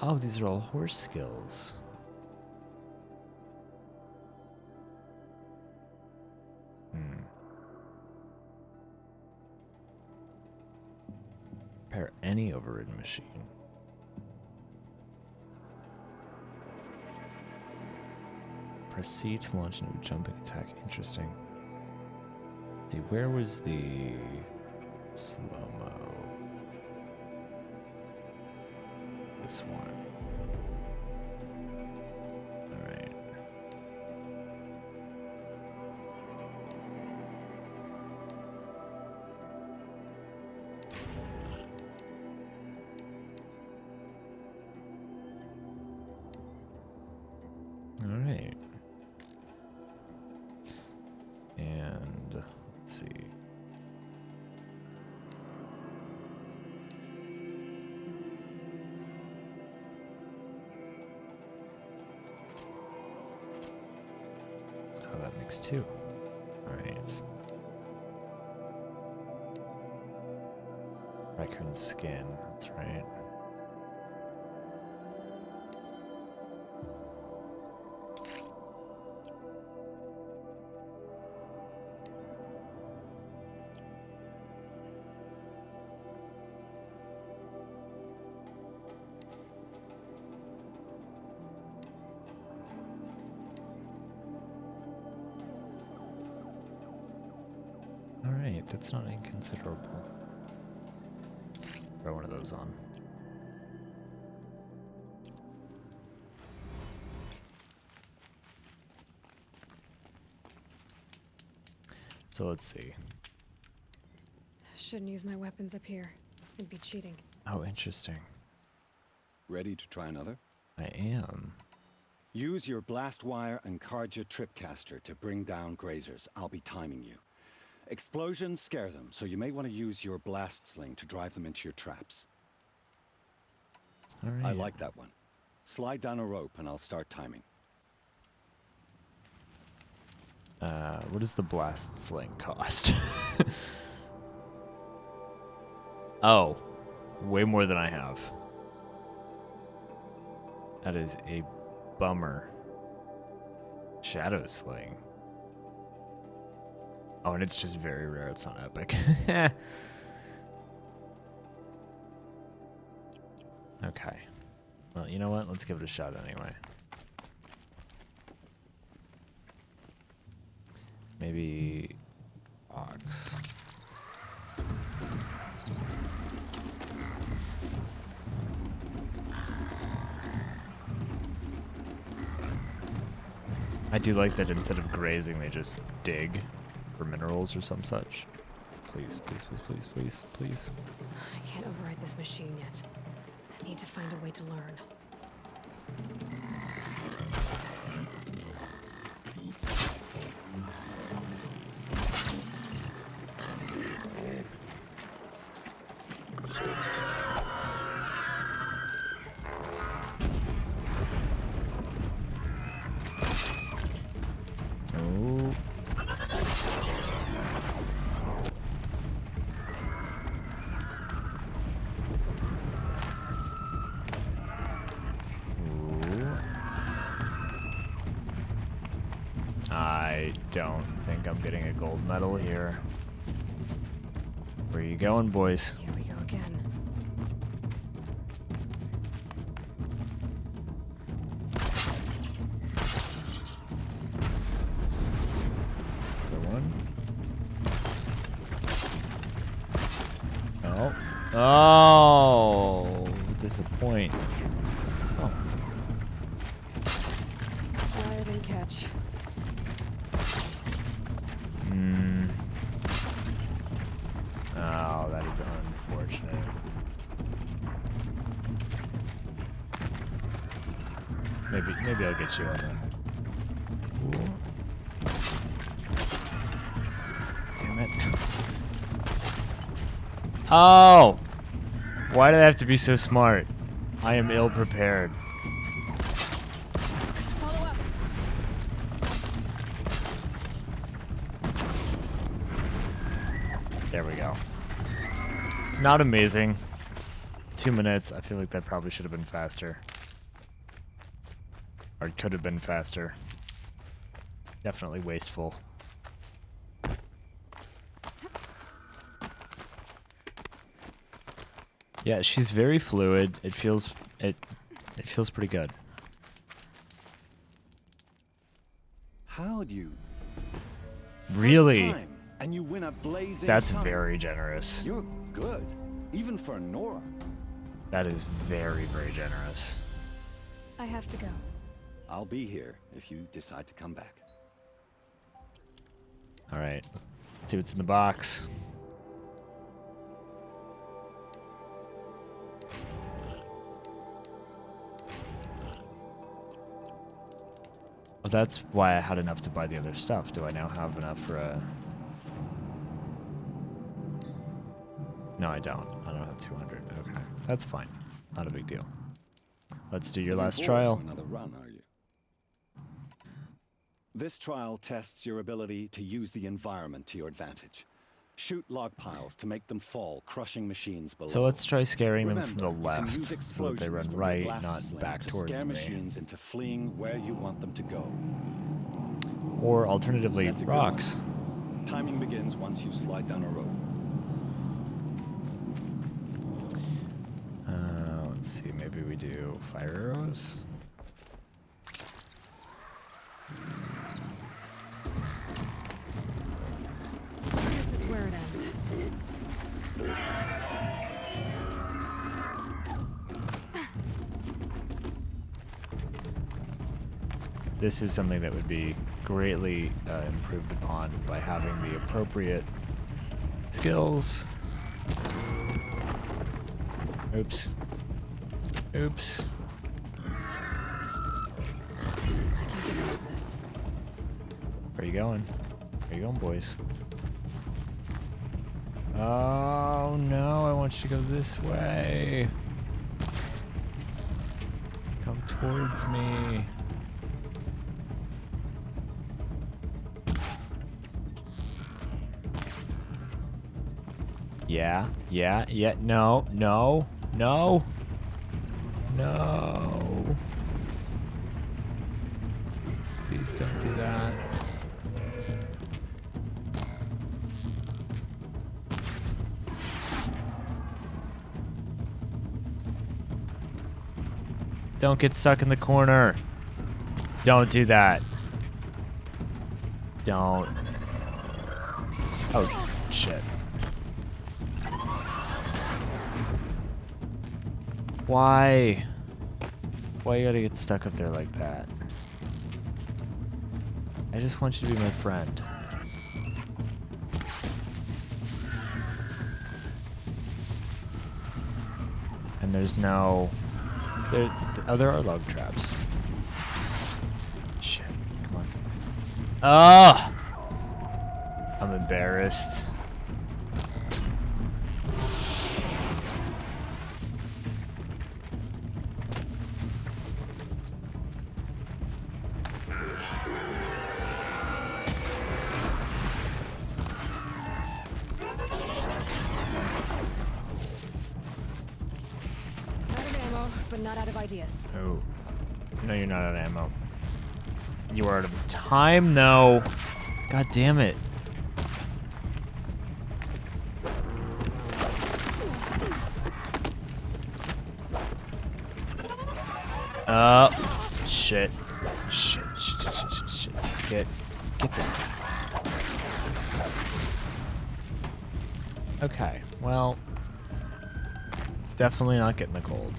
Oh, these are all horse skills. Repair any overridden machine. Press C to launch a new jumping attack. Interesting. See, where was the slow-mo? This one. Alright. Alright. And let's see. Oh, that makes 2. Alright. Raccoon skin, that's right. Alright, that's not inconsiderable. Throw one of those on. So let's see. Shouldn't use my weapons up here. It'd be cheating. Oh, interesting. Ready to try another? I am. Use your blast wire and Carja tripcaster to bring down grazers. I'll be timing you. Explosions scare them, so you may want to use your blast sling to drive them into your traps. All right. I like that one. Slide down a rope and I'll start timing. What does the blast sling cost? Oh, way more than I have. That is a bummer. Shadow sling. Oh, and it's just very rare. It's not epic. Okay. Well, you know what? Let's give it a shot anyway. Maybe ox. I do like that instead of grazing, they just dig for minerals or some such. Please, please, please, please, please, please. I can't override this machine yet. I need to find a way to learn. Oh. I don't think I'm getting a gold medal here. Where you going, boys? Here we go again. Other one. Oh. Oh, disappoint. Oh. Rather than catch. Oh, that is unfortunate. Maybe I'll get you on that. Ooh. Damn it. Oh! Why do they have to be so smart? I am ill prepared. Follow up. There we go. Not amazing. 2 minutes. I feel like that probably should have been faster. Or it could have been faster. Definitely wasteful. Yeah, she's very fluid. It feels pretty good. How'd you? Really? First time, and you win a blazing That's sun. very generous. You're good, even for Nora. That is very, very generous. I have to go. I'll be here if you decide to come back. All right. Let's see what's in the box. Well, that's why I had enough to buy the other stuff. Do I now have enough for a... No, I don't. I don't have 200. Okay. That's fine. Not a big deal. Let's do your Looking last forward to trial. Another run, are you? This trial tests your ability to use the environment to your advantage. Shoot log piles to make them fall, crushing machines below. So let's try scaring them from Remember, the you can left use so that they explosions run from your right, blast not sling back to towards scare me. machines into fleeing where you want them to go. Or alternatively, That's a good rocks. one. Timing begins once you slide down a road. Let's see, maybe we do fire arrows. This is where it ends. This is something that would be greatly improved upon by having the appropriate skills. Oops. Oops. Where are you going? Where you going, boys? Oh no, I want you to go this way. Come towards me. Yeah, no, no, no, no. Please don't do that. Don't get stuck in the corner. Don't do that. Don't. Oh, shit. Why? Why you gotta get stuck up there like that? I just want you to be my friend. And there's no... There are log traps. Shit, come on. Ah! I'm embarrassed. But not out of idea. Oh. No, you're not out of ammo. You are out of time, though. God damn it. Shit. Shit. Get there. Okay, well. Definitely not getting the gold.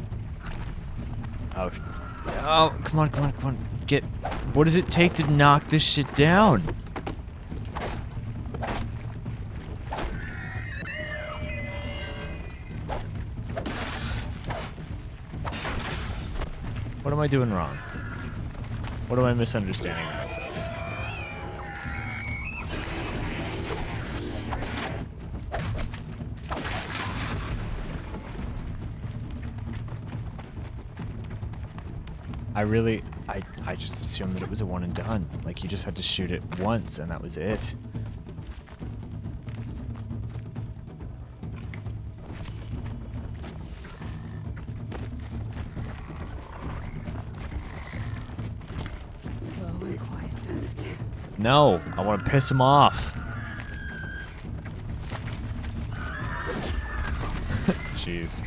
Oh, come on. Get What does it take to knock this shit down? What am I doing wrong? What am I misunderstanding about this? I just assumed that it was a one and done. Like, you just had to shoot it once and that was it. Low and quiet does it. No, I want to piss him off. Jeez.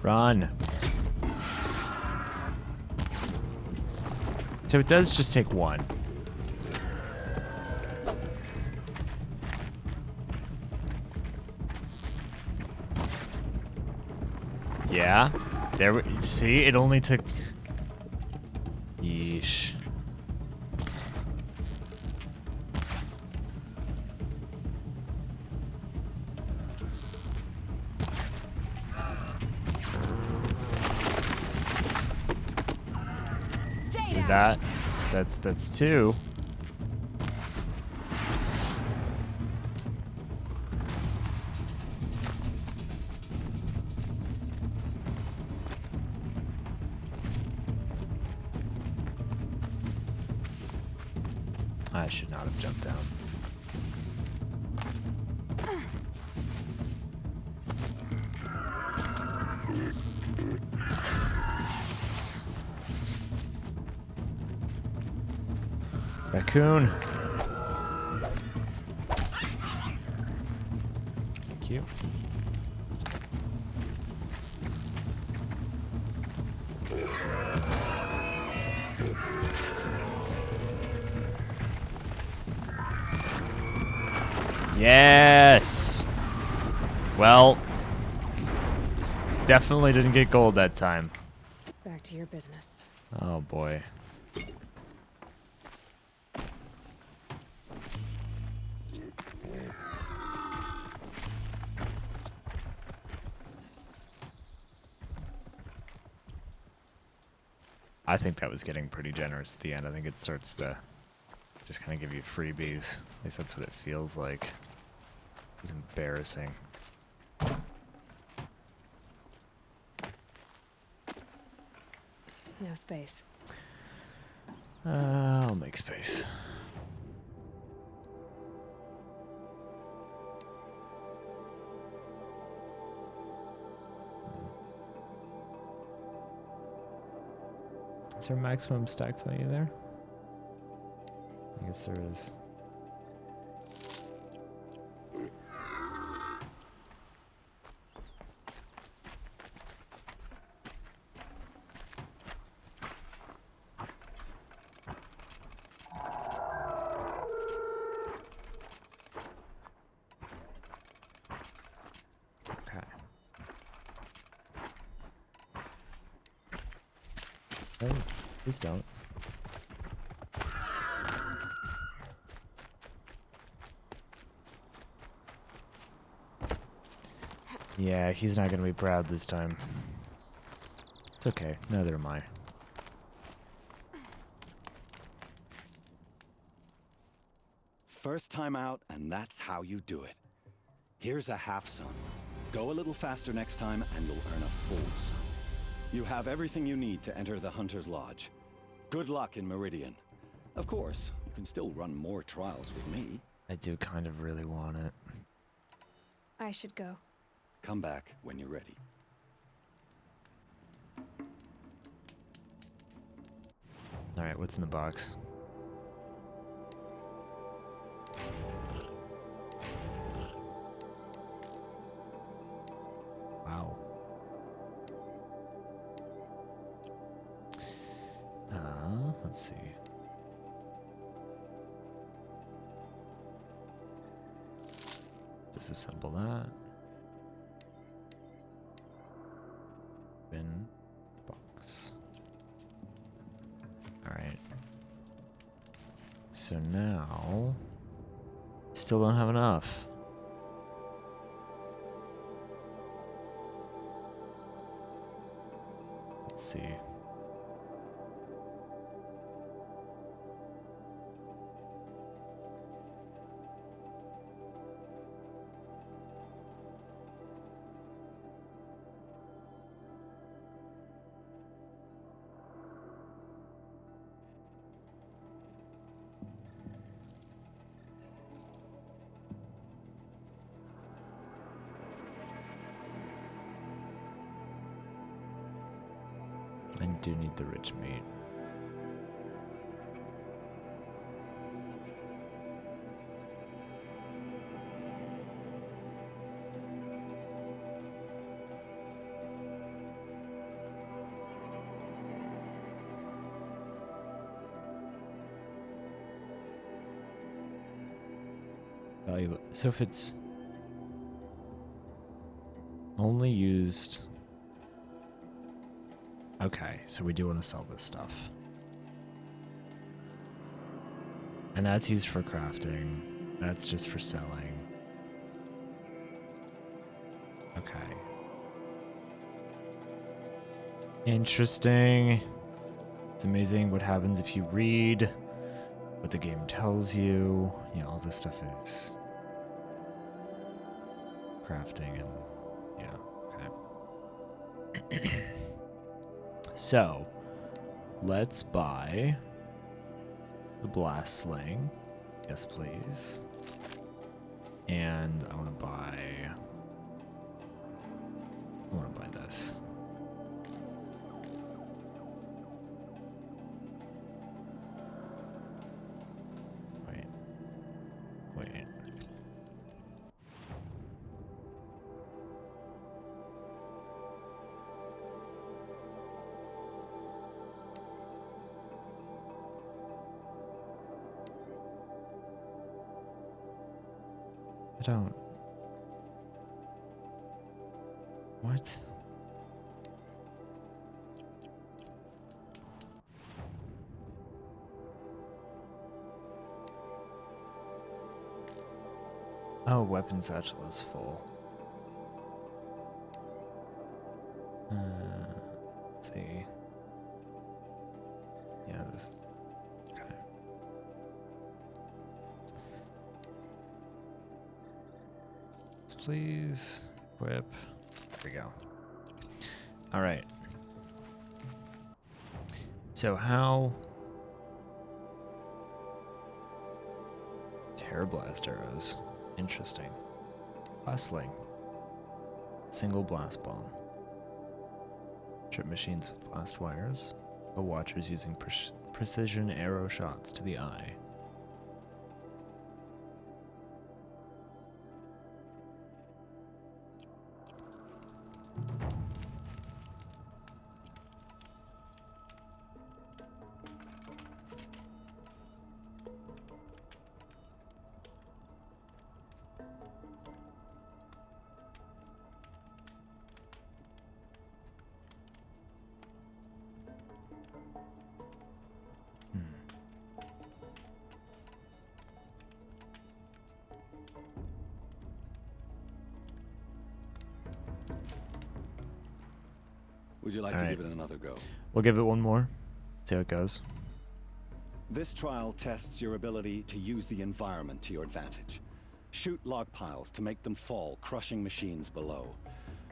Run. So it does just take one. Yeah. There we see, it only took yeesh. Stay Do down. that's two. I should not have jumped down. Raccoon. Thank you. Yes. Well, definitely didn't get gold that time. Back to your business. Oh boy. I think that was getting pretty generous at the end. I think it starts to just kind of give you freebies. At least that's what it feels like. It's embarrassing. No space. I'll make space. Is there maximum stack value there? I guess there is. Okay. Oh, please don't. Yeah, he's not gonna be proud this time. It's okay, neither am I. First time out, and that's how you do it. Here's a half sun. Go a little faster next time, and you'll earn a full sun. You have everything you need to enter the Hunter's Lodge. Good luck in Meridian. Of course, you can still run more trials with me. I do kind of really want it. I should go. Come back when you're ready. Alright, what's in the box? Wow. Let's see. disassemble that. Bin box. Alright. So now, still don't have enough. Let's see. I do need the rich meat. Valuable. So if it's only used. Okay, so we do want to sell this stuff. And that's used for crafting. That's just for selling. Okay. Interesting. It's amazing what happens if you read what the game tells you. You know, all this stuff is crafting and yeah, okay. So, let's buy the blast sling. Yes, please. And I want to buy this. Wait. I don't. What? Oh, weapon satchel is full. Let's see. Yeah, this. Okay. Please equip. There we go. All right. So how? Terror blast arrows. Interesting. Blast sling. Single blast bomb. Trip machines with blast wires. Bow watchers using precision arrow shots to the eye. Would you like to give it another go? We'll give it one more. See how it goes. This trial tests your ability to use the environment to your advantage. Shoot log piles to make them fall, crushing machines below.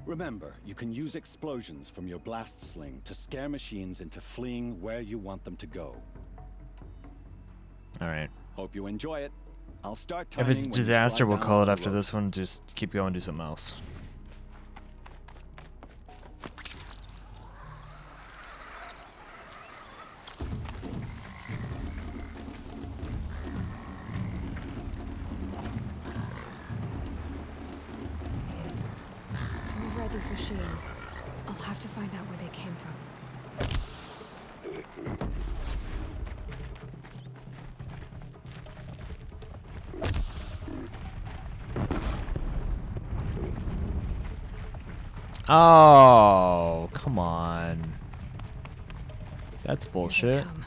Remember, you can use explosions from your blast sling to scare machines into fleeing where you want them to go. All right. Hope you enjoy it. I'll start If timing it's when you disaster, slide we'll down call it the after road. this one. Just keep going, do something else. To override these machines, I'll have to find out where they came from. Oh, come on. That's bullshit. Come.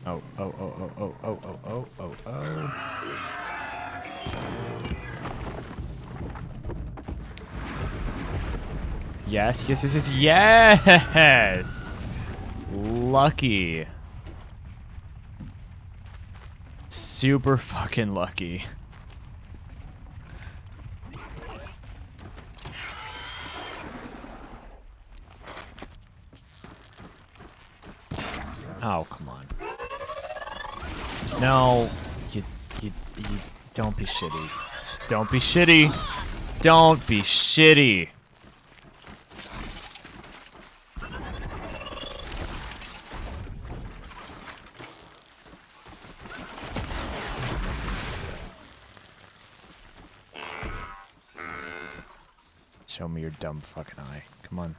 Oh, oh, oh, oh, oh, oh, oh, oh, oh, oh. Yes, yes, yes, yes, yes! Lucky. Super fucking lucky. Oh, come on. No, you don't be shitty. Just don't be shitty. Don't be shitty. Show me your dumb fucking eye. Come on.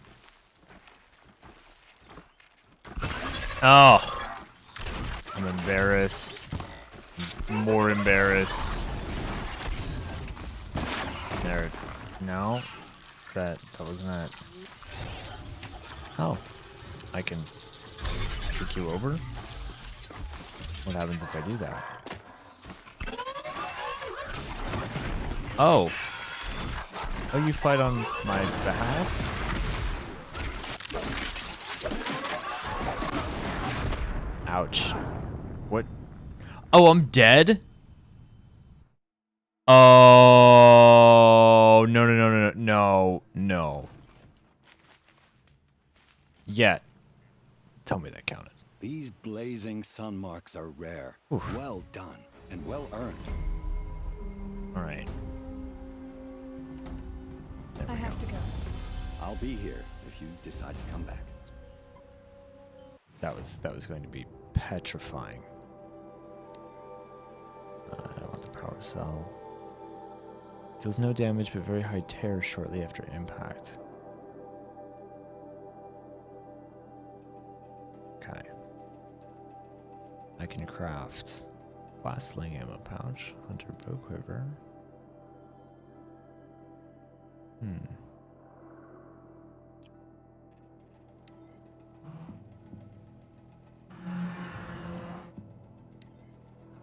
Oh. I'm embarrassed. I'm more embarrassed. There. No. That wasn't it. Oh. I can kick you over? What happens if I do that? Oh. Oh, you fight on my behalf? Ouch. What? Oh, I'm dead? Oh, no, no, no, no, no, no. Yet. Tell me that counted. These blazing sun marks are rare. Oof. Well done and well earned. All right. I have to go. I'll be here if you decide to come back. That was going to be petrifying. I don't want the power cell. Deals no damage but very high tear shortly after impact. Okay. I can craft blast sling ammo pouch, hunter bow quiver.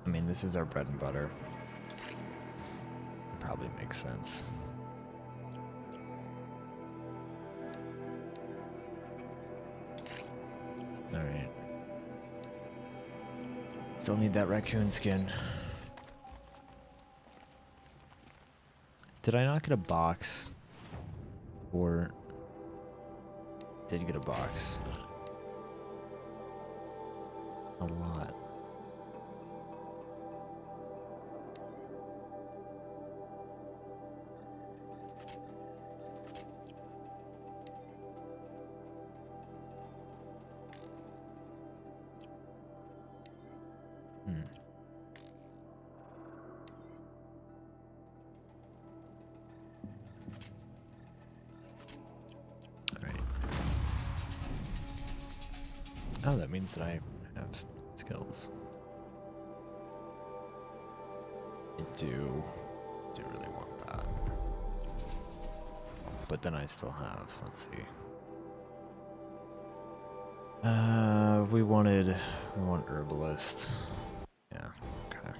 I mean, this is our bread and butter. It probably makes sense. Alright. Still need that raccoon skin. Did I not get a box? Or did you get a box? A lot. Oh, that means that I have skills. I do really want that. But then I still have, let's see. We want herbalist. Yeah, okay.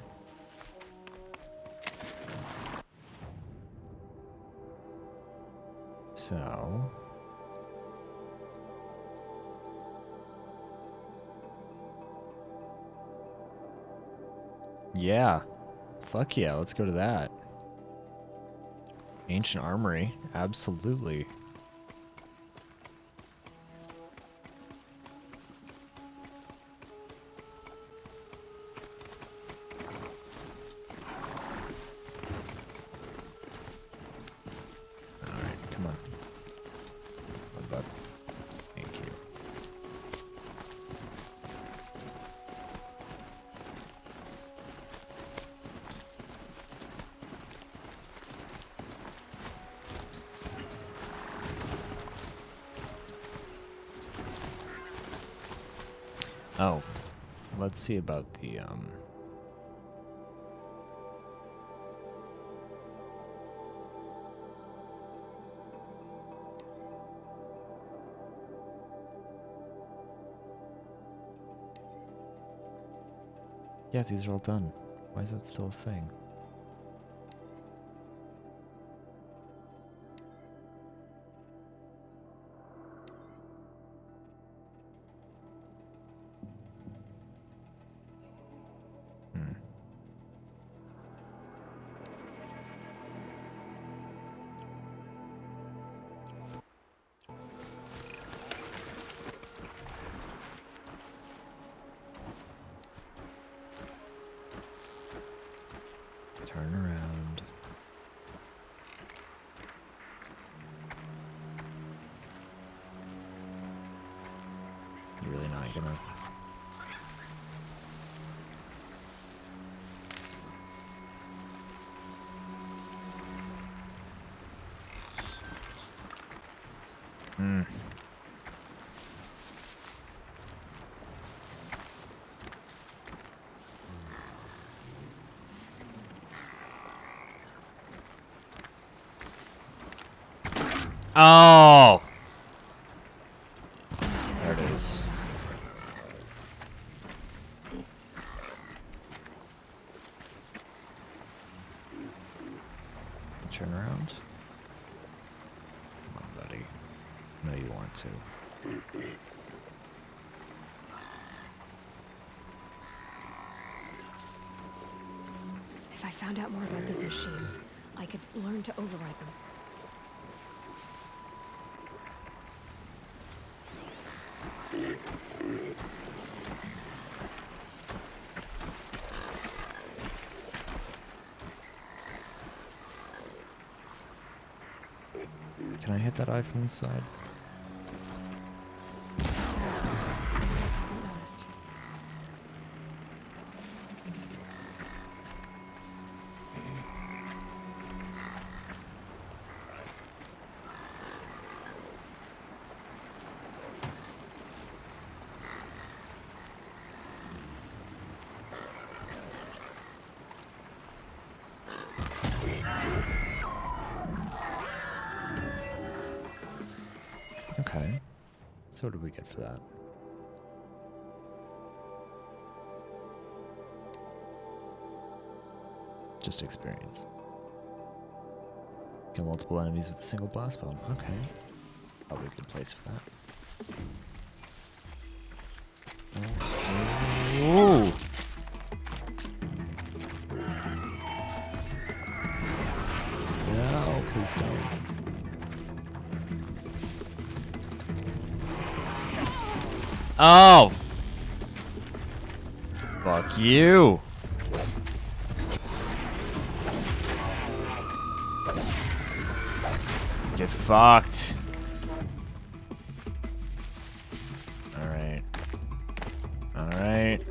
So yeah. Fuck yeah, let's go to that. Ancient Armory, absolutely. Alright, come on. Come on, bud. Thank you. Oh, let's see about the Yeah, these are all done. Why is that still a thing? Turn around. You're really not gonna... Oh! There it is. Turn around. Come on, buddy. No, you want to. If I found out more about these machines, I could learn to override them. Can I hit that eye from the side? I just haven't noticed. Okay. So what do we get for that? Just experience. Kill multiple enemies with a single blast bomb. Okay. Probably a good place for that. Ooh. No, please don't. Oh! Fuck you! Get fucked. Alright. Alright.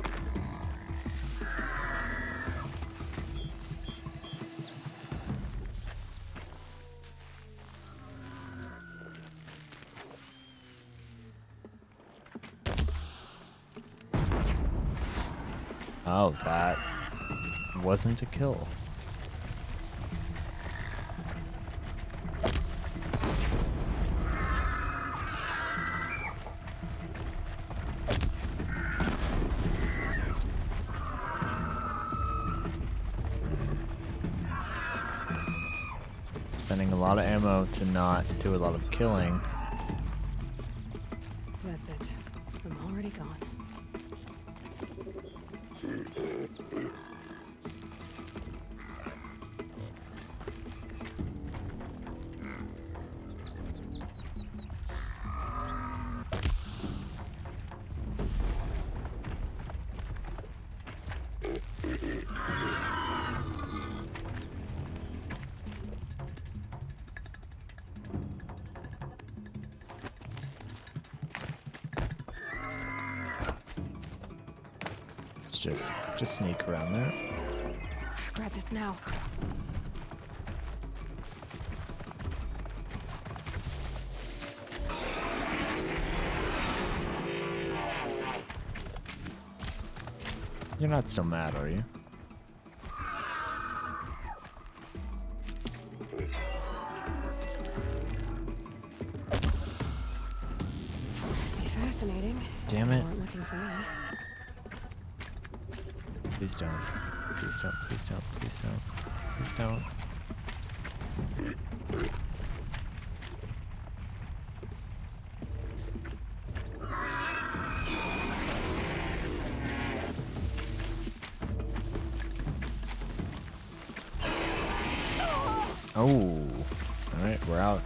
Oh, that wasn't a kill. Spending a lot of ammo to not do a lot of killing. That's it. I'm already gone. Just sneak around there. Grab this now. You're not still mad, are you? Be fascinating. Damn it. They weren't looking for me. Please don't. Please don't. Please don't. Please don't. Please don't. Oh, all right, we're out.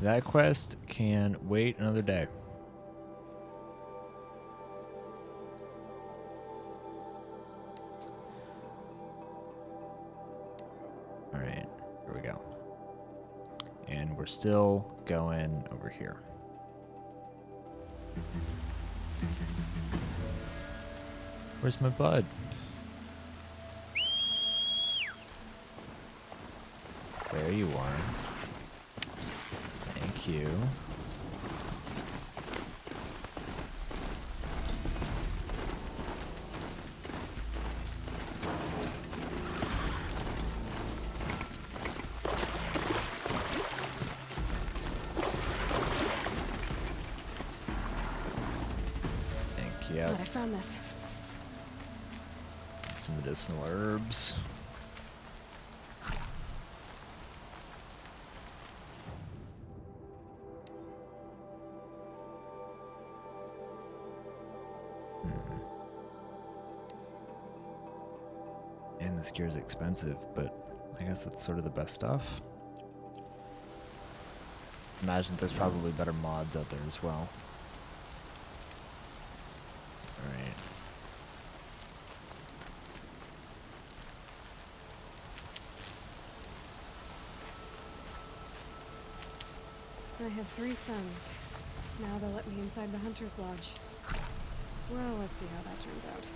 That quest can wait another day. All right, here we go. And we're still going over here. Where's my bud? There you are. Thank you. Thank you. Glad I found this. Some medicinal herbs. And this gear is expensive, but I guess it's sort of the best stuff. Imagine there's probably better mods out there as well. Alright. I have 3 sons. Now they'll let me inside the Hunter's Lodge. Well, let's see how that turns out.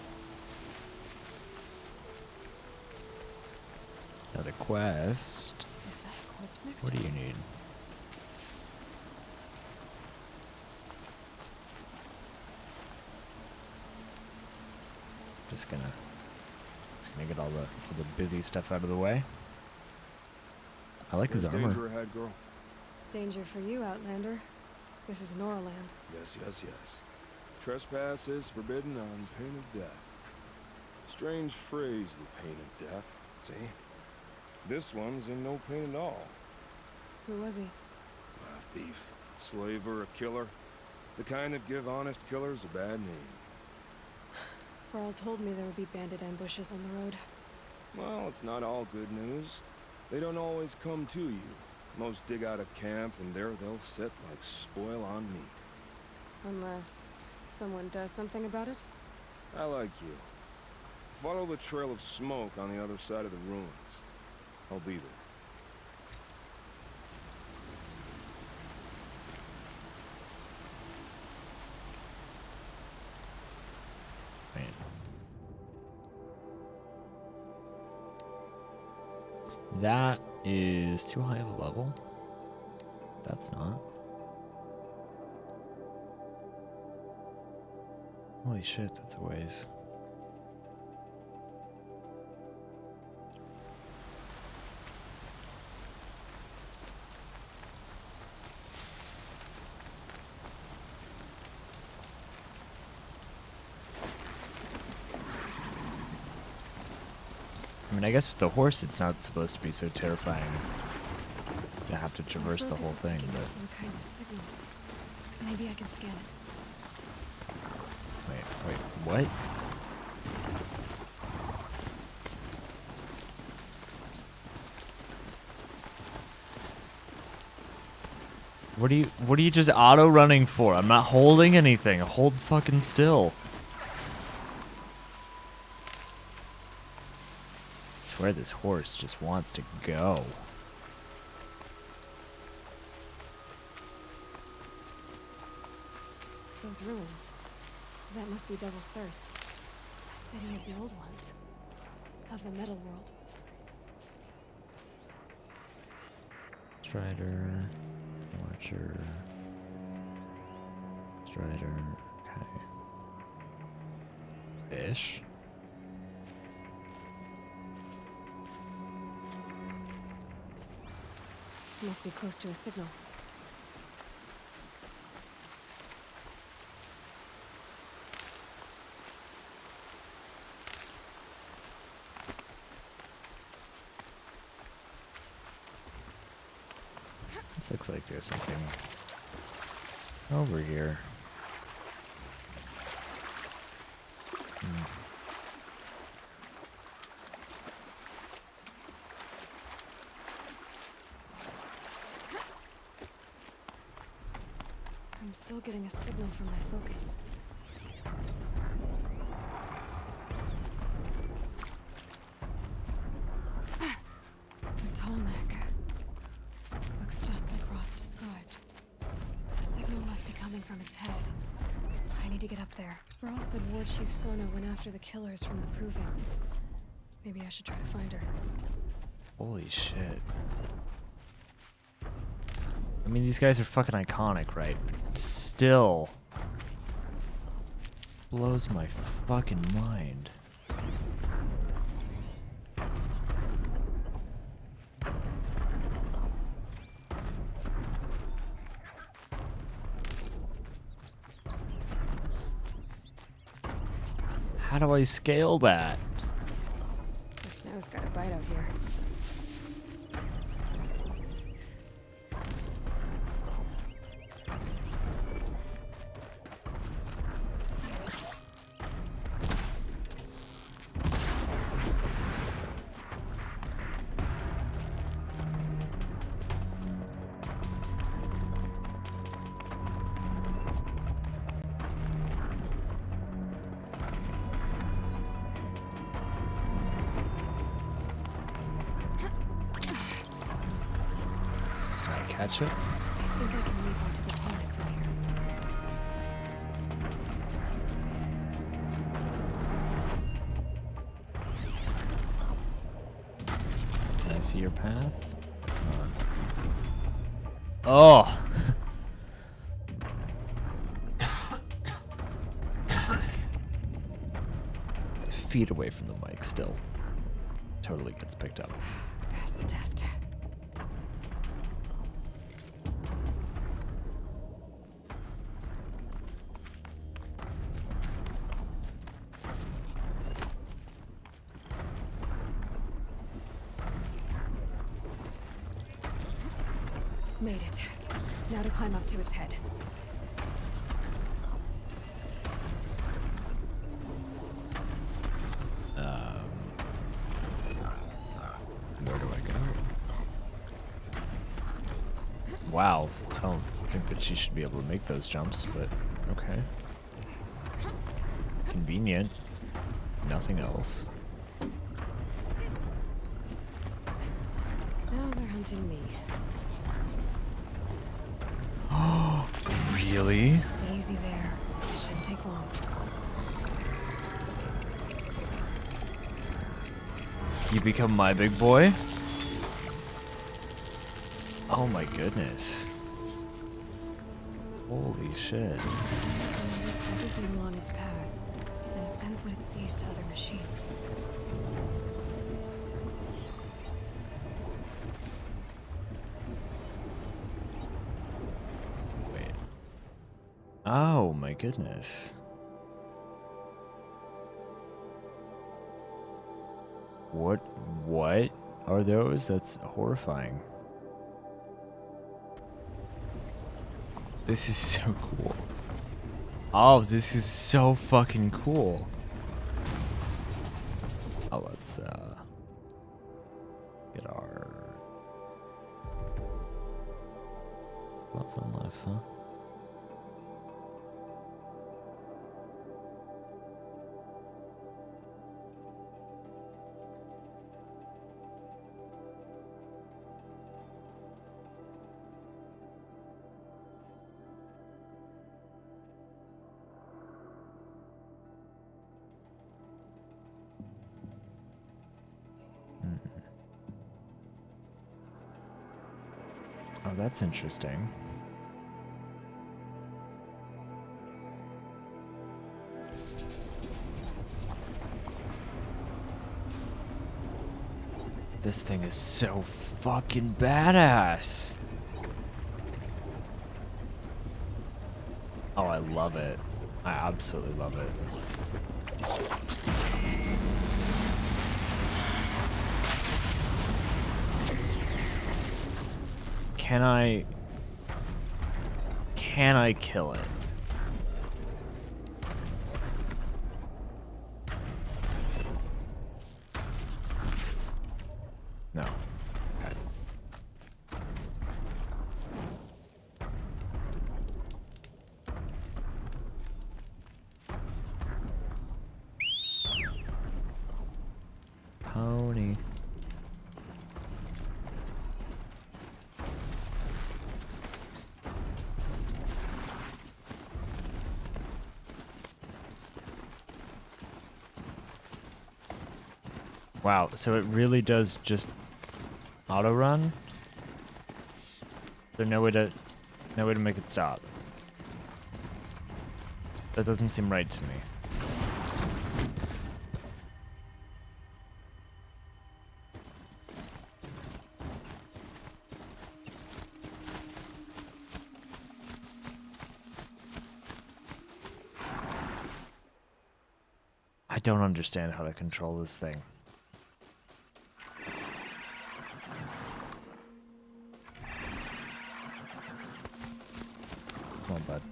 Another quest. Is that a corpse next What to do you me? need? Just gonna get all the busy stuff out of the way. I like his There's armor. danger ahead, girl. Danger for you, Outlander. This is Noraland. Yes, yes, yes. Trespass is forbidden on pain of death. Strange phrase, the pain of death. See? This one's in no pain at all. Who was he? A thief, slaver, a killer. The kind that give honest killers a bad name. Farl told me there would be bandit ambushes on the road. Well, it's not all good news. They don't always come to you. Most dig out of camp, and there they'll sit like spoil on meat. Unless someone does something about it? I like you. Follow the trail of smoke on the other side of the ruins. I'll be there. Man. That is too high of a level. That's not. Holy shit, that's a ways. I mean, I guess with the horse, it's not supposed to be so terrifying to have to traverse the whole thing, but... Some kind of signal. Maybe I can scan it. Wait, what? What are you just auto running for? I'm not holding anything. Hold fucking still. I swear this horse just wants to go. Those ruins. That must be Devil's Thirst. A city of the old ones. Of the metal world. Strider, Watcher, Strider, okay. Fish. Must be close to a signal. This looks like there's something over here. I'm still getting a signal from my focus. The tall neck. Looks just like Ross described. The signal must be coming from its head. I need to get up there. Ross said Ward Chief Sona went after the killers from the Proving. Maybe I should try to find her. Holy shit. I mean, these guys are fucking iconic, right? But still blows my fucking mind. How do I scale that? The snow's got a bite out here. Catch it? I think I can leap onto the tonic from here. Can I see your path? It's not. Oh! Feet away from the mic still. Totally gets picked up. Pass the test. Made it. Now to climb up to its head. Where do I go? Wow, I don't think that she should be able to make those jumps, but okay. Convenient. Nothing else. Now they're hunting me. Really? Easy there. Shouldn't take long. You become my big boy? Oh my goodness. Holy shit. It knows everything along its path, and sends what it sees to other machines. Wait. Oh my goodness. What are those? That's horrifying. This is so cool. Oh, this is so fucking cool. Oh, let's get our left and left, huh? Oh, that's interesting. This thing is so fucking badass. Oh, I love it. I absolutely love it. Can I kill it? No. Okay. Pony. Wow, so it really does just auto run? There's no way to make it stop. That doesn't seem right to me. I don't understand how to control this thing. Come on, bud.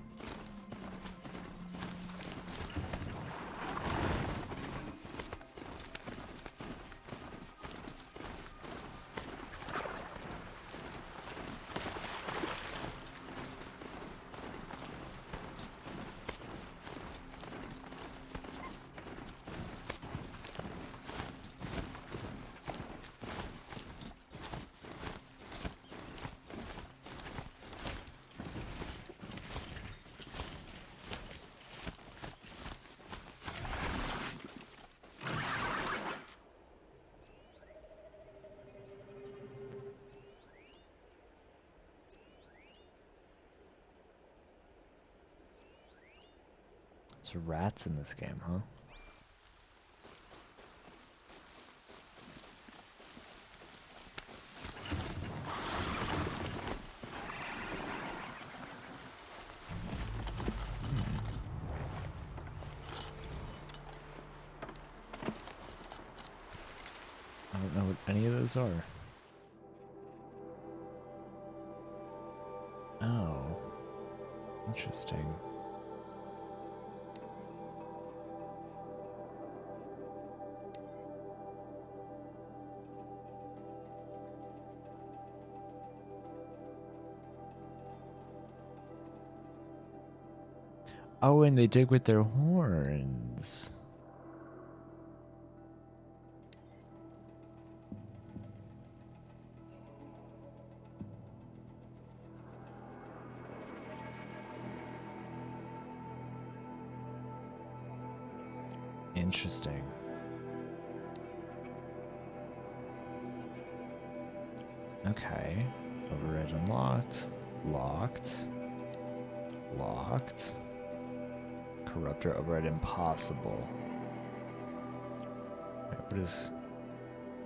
There's rats in this game, huh? I don't know what any of those are. Oh. Interesting. Oh, and they dig with their horns. Interesting. Okay. Override unlocked. Locked. Locked. Corruptor override impossible. Wait, what is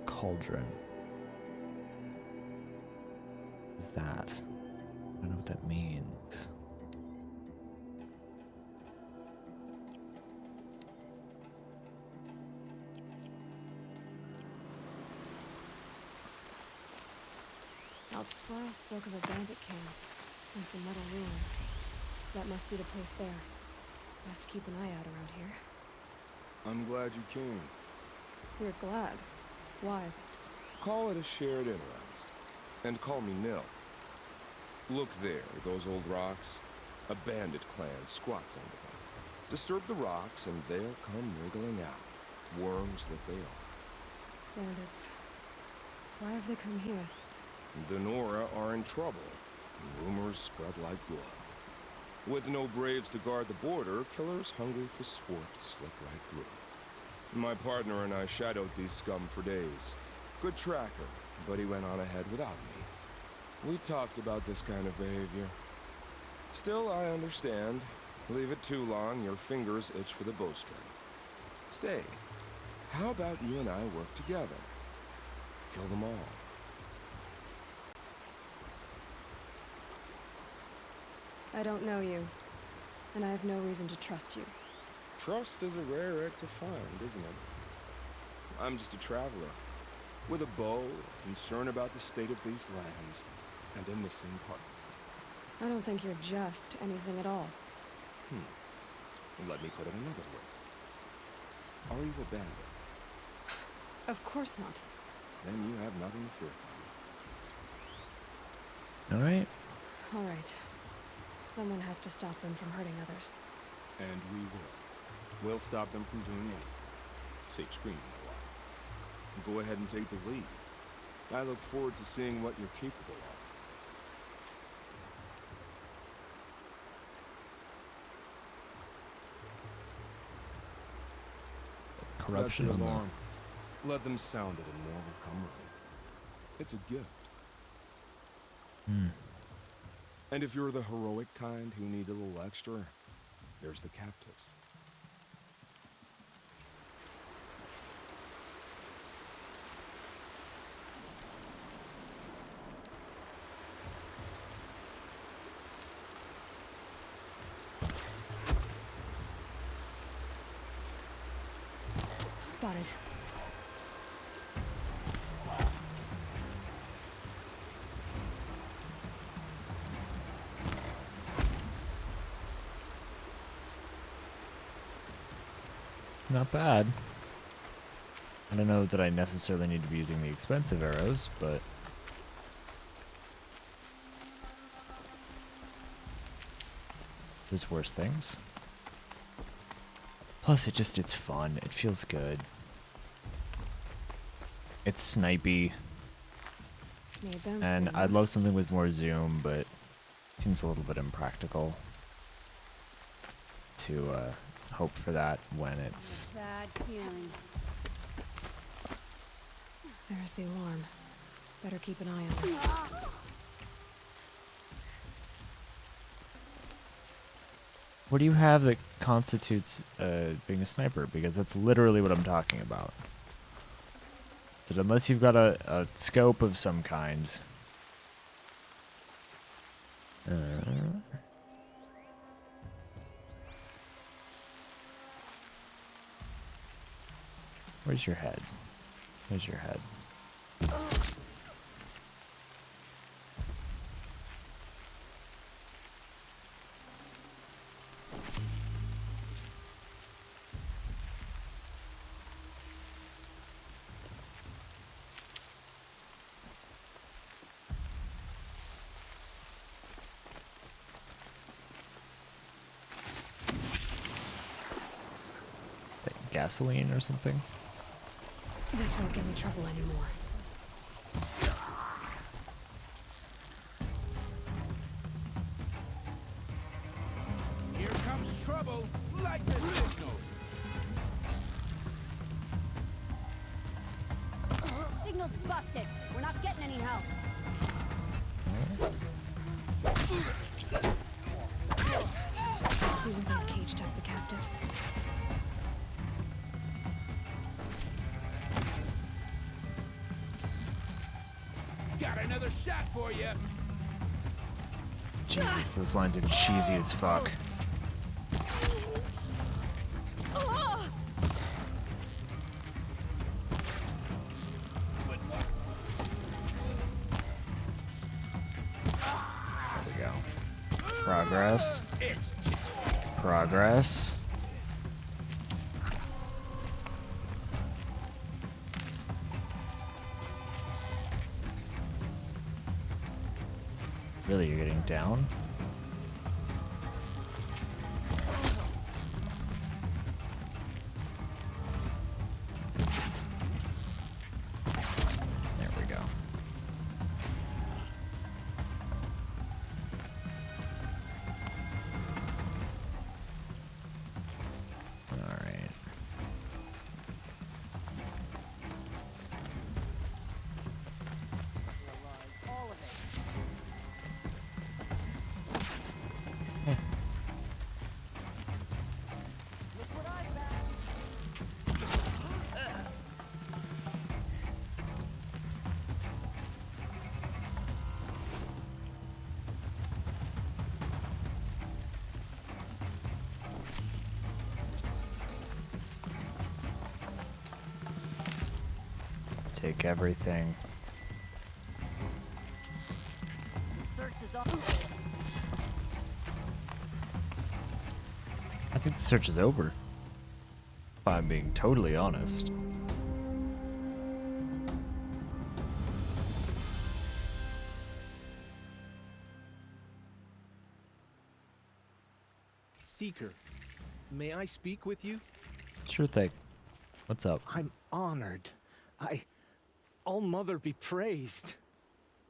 cauldron? What is that? I don't know what that means. Altfora spoke of a bandit camp and some metal ruins. That must be the place there. Best keep an eye out around here. I'm glad you came. You're glad. Why? Call it a shared interest. And call me Nil. Look there, those old rocks. A bandit clan squats under them. Disturb the rocks and they'll come wriggling out. Worms that they are. Bandits. Why have they come here? The Nora are in trouble. Rumors spread like blood. With no braves to guard the border, killers hungry for sport slip right through. My partner and I shadowed these scum for days. Good tracker, but he went on ahead without me. We talked about this kind of behavior. Still, I understand. Leave it too long, your fingers itch for the bowstring. Say, how about you and I work together? Kill them all. I don't know you, and I have no reason to trust you. Trust is a rare egg to find, isn't it? I'm just a traveler, with a bow, concerned about the state of these lands, and a missing partner. I don't think you're just anything at all. Let me put it another way. Are you a bandit? Of course not. Then you have nothing to fear from me. All right. All right. Someone has to stop them from hurting others. And we will. We'll stop them from doing anything. Save screaming a while. Go ahead and take the lead. I look forward to seeing what you're capable of. Corruption That's on the the alarm. Let them sound it and more will come running. It's a gift. And if you're the heroic kind who needs a little extra, there's the captives. Spotted. Not bad. I don't know that I necessarily need to be using the expensive arrows, but there's worse things. Plus, it's fun. It feels good. It's snipey, Made them and sing. I'd love something with more zoom, but it seems a little bit impractical to hope for that when it's... Bad feeling. There's the alarm. Better keep an eye on it. What do you have that constitutes being a sniper? Because that's literally what I'm talking about. That unless you've got a scope of some kind... Where's your head? Where's your head? Gasoline or something? This won't give me trouble anymore. Here comes trouble, like the signal. Signal's busted. We're not getting any help. See where they've caged up the captives. Got another shot for you. Jesus, those lines are cheesy as fuck. There we go. Progress. Progress. Really, you're getting down? There we go. All right. Take everything. Search is on. I think the search is over. If I'm being totally honest. Seeker, may I speak with you? Sure thing. What's up? I'm honored. All Mother be praised.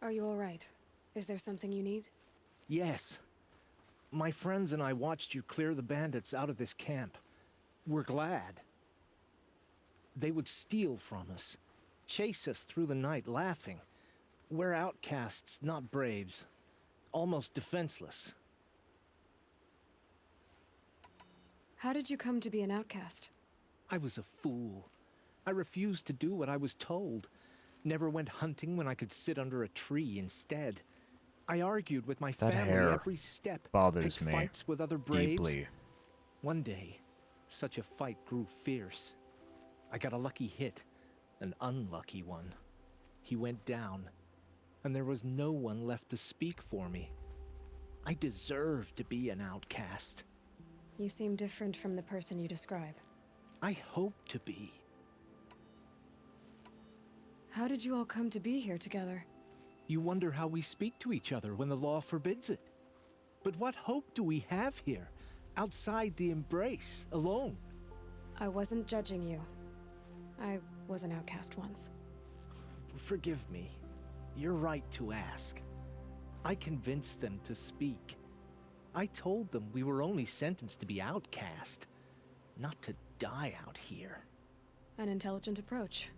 Are you all right? Is there something you need? Yes. My friends and I watched you clear the bandits out of this camp. We're glad. They would steal from us, chase us through the night laughing. We're outcasts, not braves. Almost defenseless. How did you come to be an outcast? I was a fool. I refused to do what I was told. Never went hunting when I could sit under a tree instead. I argued with my That family hair every step. bothers picked me fights with other braves. deeply. One day, such a fight grew fierce. I got a lucky hit, an unlucky one. He went down, and there was no one left to speak for me. I deserved to be an outcast. You seem different from the person you describe. I hope to be. How did you all come to be here together? You wonder how we speak to each other when the law forbids it. But what hope do we have here, outside the embrace, alone? I wasn't judging you. I was an outcast once. Forgive me. You're right to ask. I convinced them to speak. I told them we were only sentenced to be outcast, not to die out here. An intelligent approach.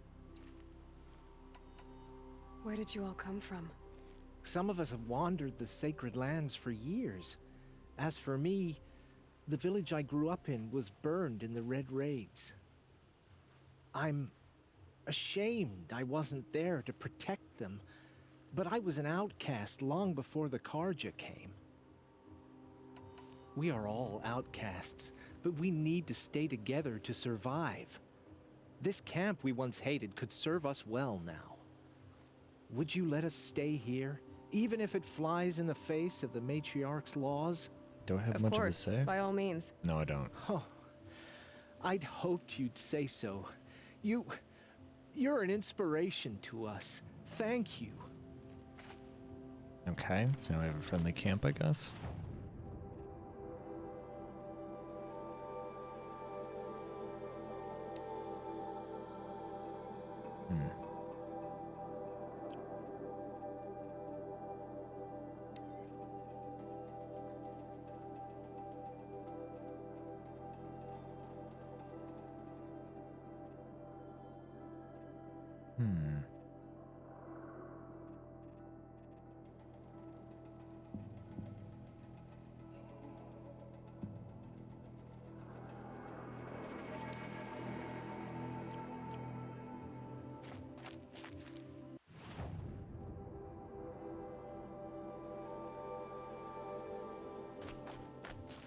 Where did you all come from? Some of us have wandered the sacred lands for years. As for me, the village I grew up in was burned in the Red Raids. I'm ashamed I wasn't there to protect them, but I was an outcast long before the Carja came. We are all outcasts, but we need to stay together to survive. This camp we once hated could serve us well now. Would you let us stay here, even if it flies in the face of the Matriarch's laws? Do I have Of much course, of a say? by all means. No, I don't. Oh, I'd hoped you'd say so. You're an inspiration to us. Thank you. Okay, so now we have a friendly camp, I guess.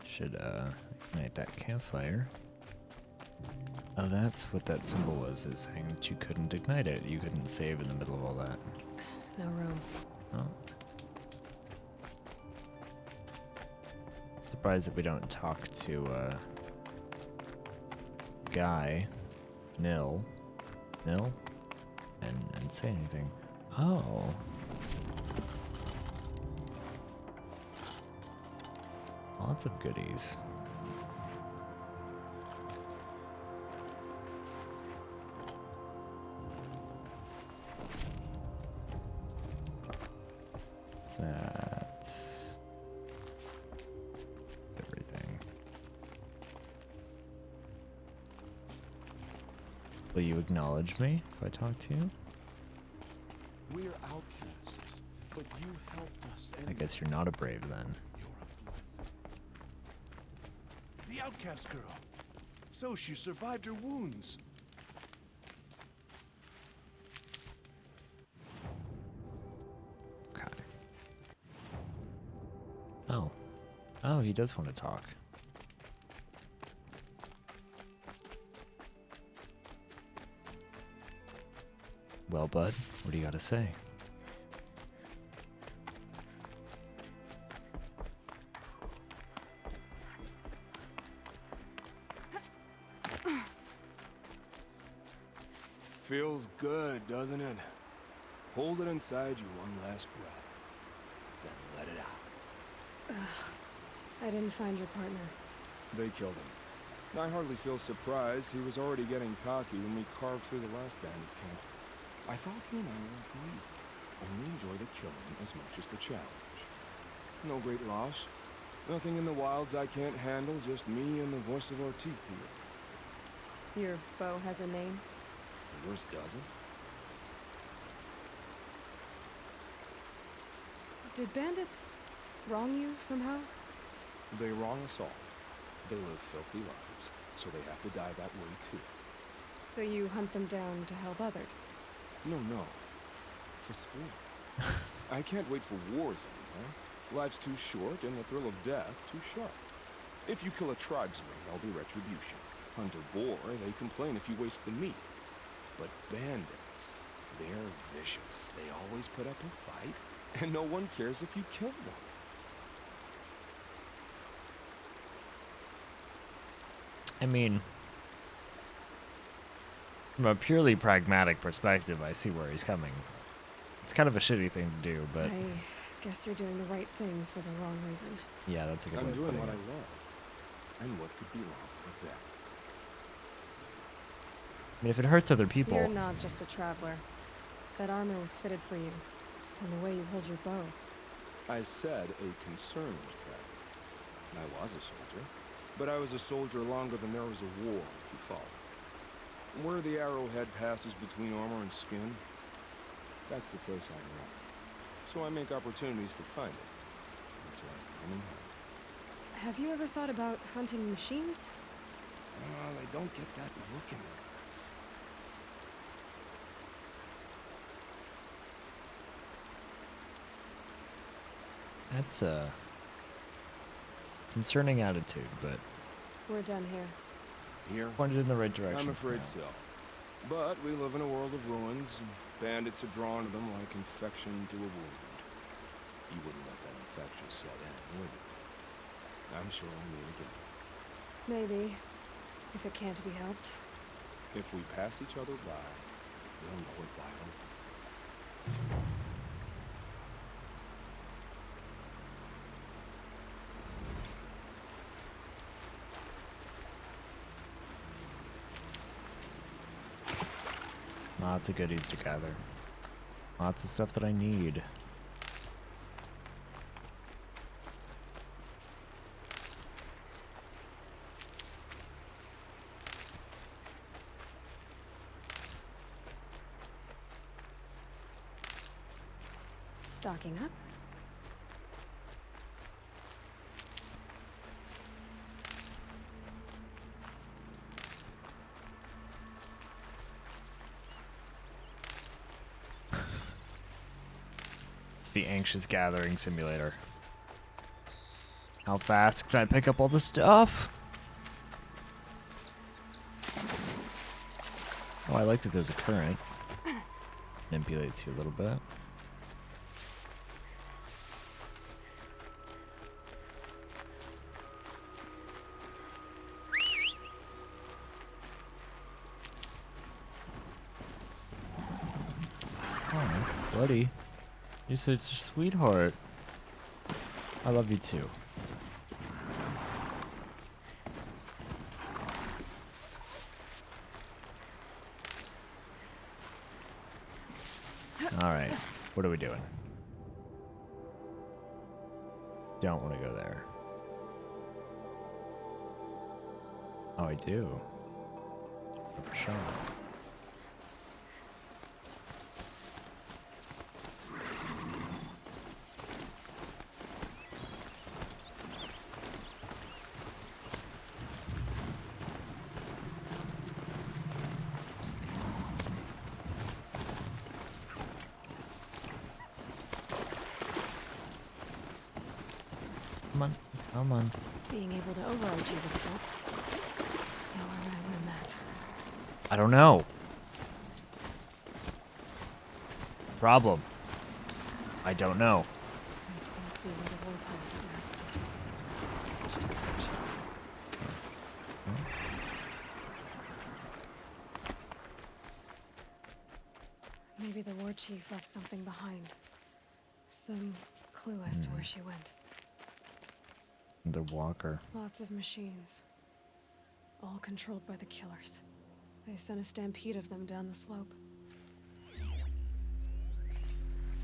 Should ignite that campfire. Oh, that's what that symbol was, is saying that you couldn't ignite it. You couldn't save in the middle of all that. No room. Oh. Surprised that we don't talk to Guy, Nil, and say anything. Oh. Lots of goodies. That's everything. Will you acknowledge me if I talk to you? We're outcasts, but you helped us anyway. I guess you're not a brave then. The outcast girl. So she survived her wounds. Okay. Oh. Oh, he does want to talk. Well, bud, what do you got to say? Feels good, doesn't it? Hold it inside you one last breath, then let it out. I didn't find your partner. They killed him. I hardly feel surprised. He was already getting cocky when we carved through the last bandit camp. I thought he and I were agreed. Only enjoy the killing as much as the challenge. No great loss. Nothing in the wilds I can't handle, just me and the voice of our teeth here. Your bow has a name? Yours doesn't? Did bandits wrong you somehow? They wrong us all. They live filthy lives, so they have to die that way too. So you hunt them down to help others? No. For sport. I can't wait for wars anymore. Life's too short and the thrill of death too sharp. If you kill a tribesman, there'll be retribution. Hunt a boar, they complain if you waste the meat. But bandits, they're vicious. They always put up a fight, and no one cares if you kill them. I mean, from a purely pragmatic perspective, I see where he's coming. It's kind of a shitty thing to do, but I guess you're doing the right thing for the wrong reason. yeah, that's a good way I'm of doing putting what I it. love. And what could be wrong with that? I mean, if it hurts other people, You're not just a traveler. That armor was fitted for you. And the way you hold your bow. I said a concerned traveler. I was a soldier. But I was a soldier longer than there was a war, if you follow. Where the arrowhead passes between armor and skin, that's the place I know. So I make opportunities to find it. That's why I'm coming home. Have you ever thought about hunting machines? Well, I don't get that look in their eyes. that's a concerning attitude, but We're done here. Here, pointed in the right direction. I'm for afraid now. so. But we live in a world of ruins, and bandits are drawn to them like infection to a wound. You wouldn't let that infection set in, would you? I'm sure I'll meet again. Maybe. If it can't be helped. If we pass each other by, we'll know it wide open. Lots of goodies to gather. Lots of stuff that I need. Stocking up. It's the anxious gathering simulator. How fast can I pick up all the stuff? Oh, I like that there's a current. Manipulates you a little bit. Oh, buddy. You're such a sweetheart. I love you too. Alright, what are we doing? Don't want to go there. Oh, I do. For sure. Come on, come on. Being able to override you with help. No, I'm rather than that. I don't know. problem? I don't know. This must be where the war party got massacred. Such destruction. Maybe the war chief left something behind. Some clue as to where she went. The walker. Lots of machines. All controlled by the killers. They sent a stampede of them down the slope.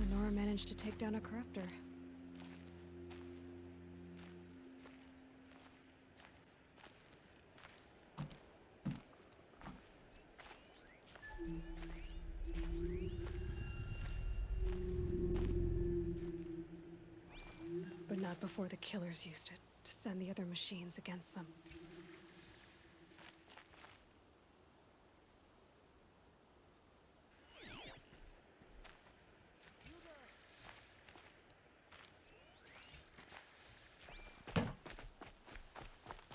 Lenora managed to take down a corruptor. But not before the killers used it to send the other machines against them.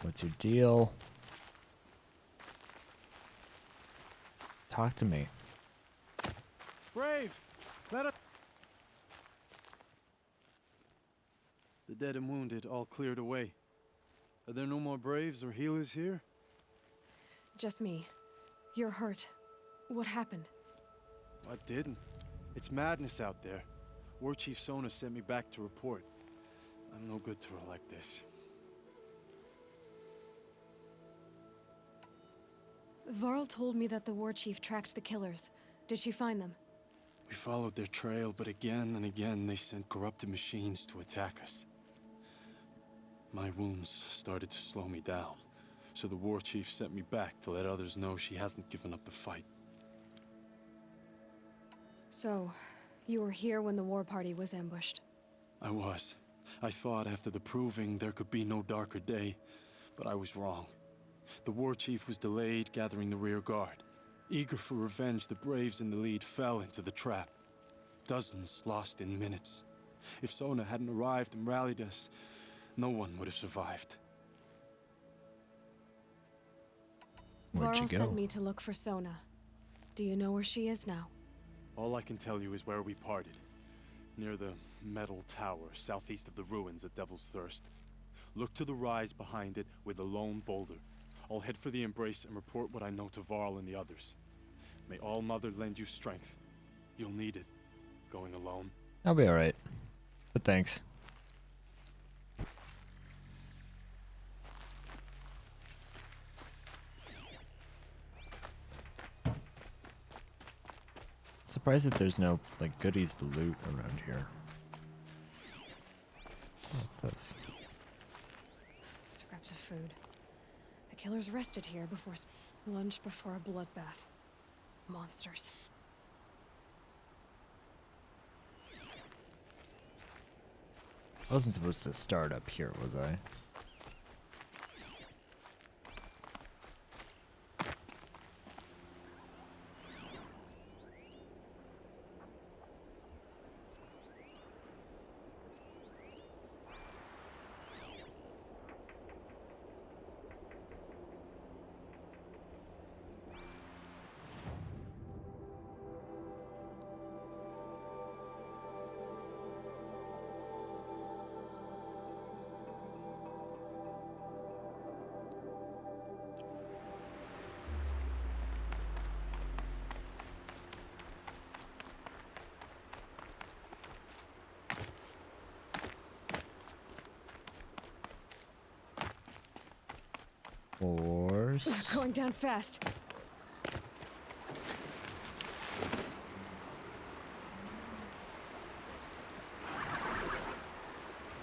What's your deal? Talk to me. Brave! Let us... The dead and wounded all cleared away. Are there no more Braves or healers here? Just me. You're hurt. What happened? I didn't. It's madness out there. War Chief Sona sent me back to report. I'm no good to her like this. Varl told me that the war chief tracked the killers. Did she find them? We followed their trail, but again and again they sent corrupted machines to attack us. My wounds started to slow me down, so the war chief sent me back to let others know she hasn't given up the fight. So, you were here when the war party was ambushed? I was. I thought after the proving there could be no darker day, but I was wrong. The war chief was delayed gathering the rear guard. Eager for revenge, the Braves in the lead fell into the trap. Dozens lost in minutes. If Sona hadn't arrived and rallied us, no one would have survived. Where'd she Varl go? sent me to look for Sona. Do you know where she is now? All I can tell you is where we parted. Near the metal tower, southeast of the ruins at Devil's Thirst. Look to the rise behind it with a lone boulder. I'll head for the Embrace and report what I know to Varl and the others. May All Mother lend you strength. You'll need it, going alone. I'll be alright. But thanks. Surprised that there's no, like, goodies to loot around here. What's this? Scraps of food. The killers rested here before lunch before a bloodbath. Monsters. I wasn't supposed to start up here, was I? Horse. Going down fast.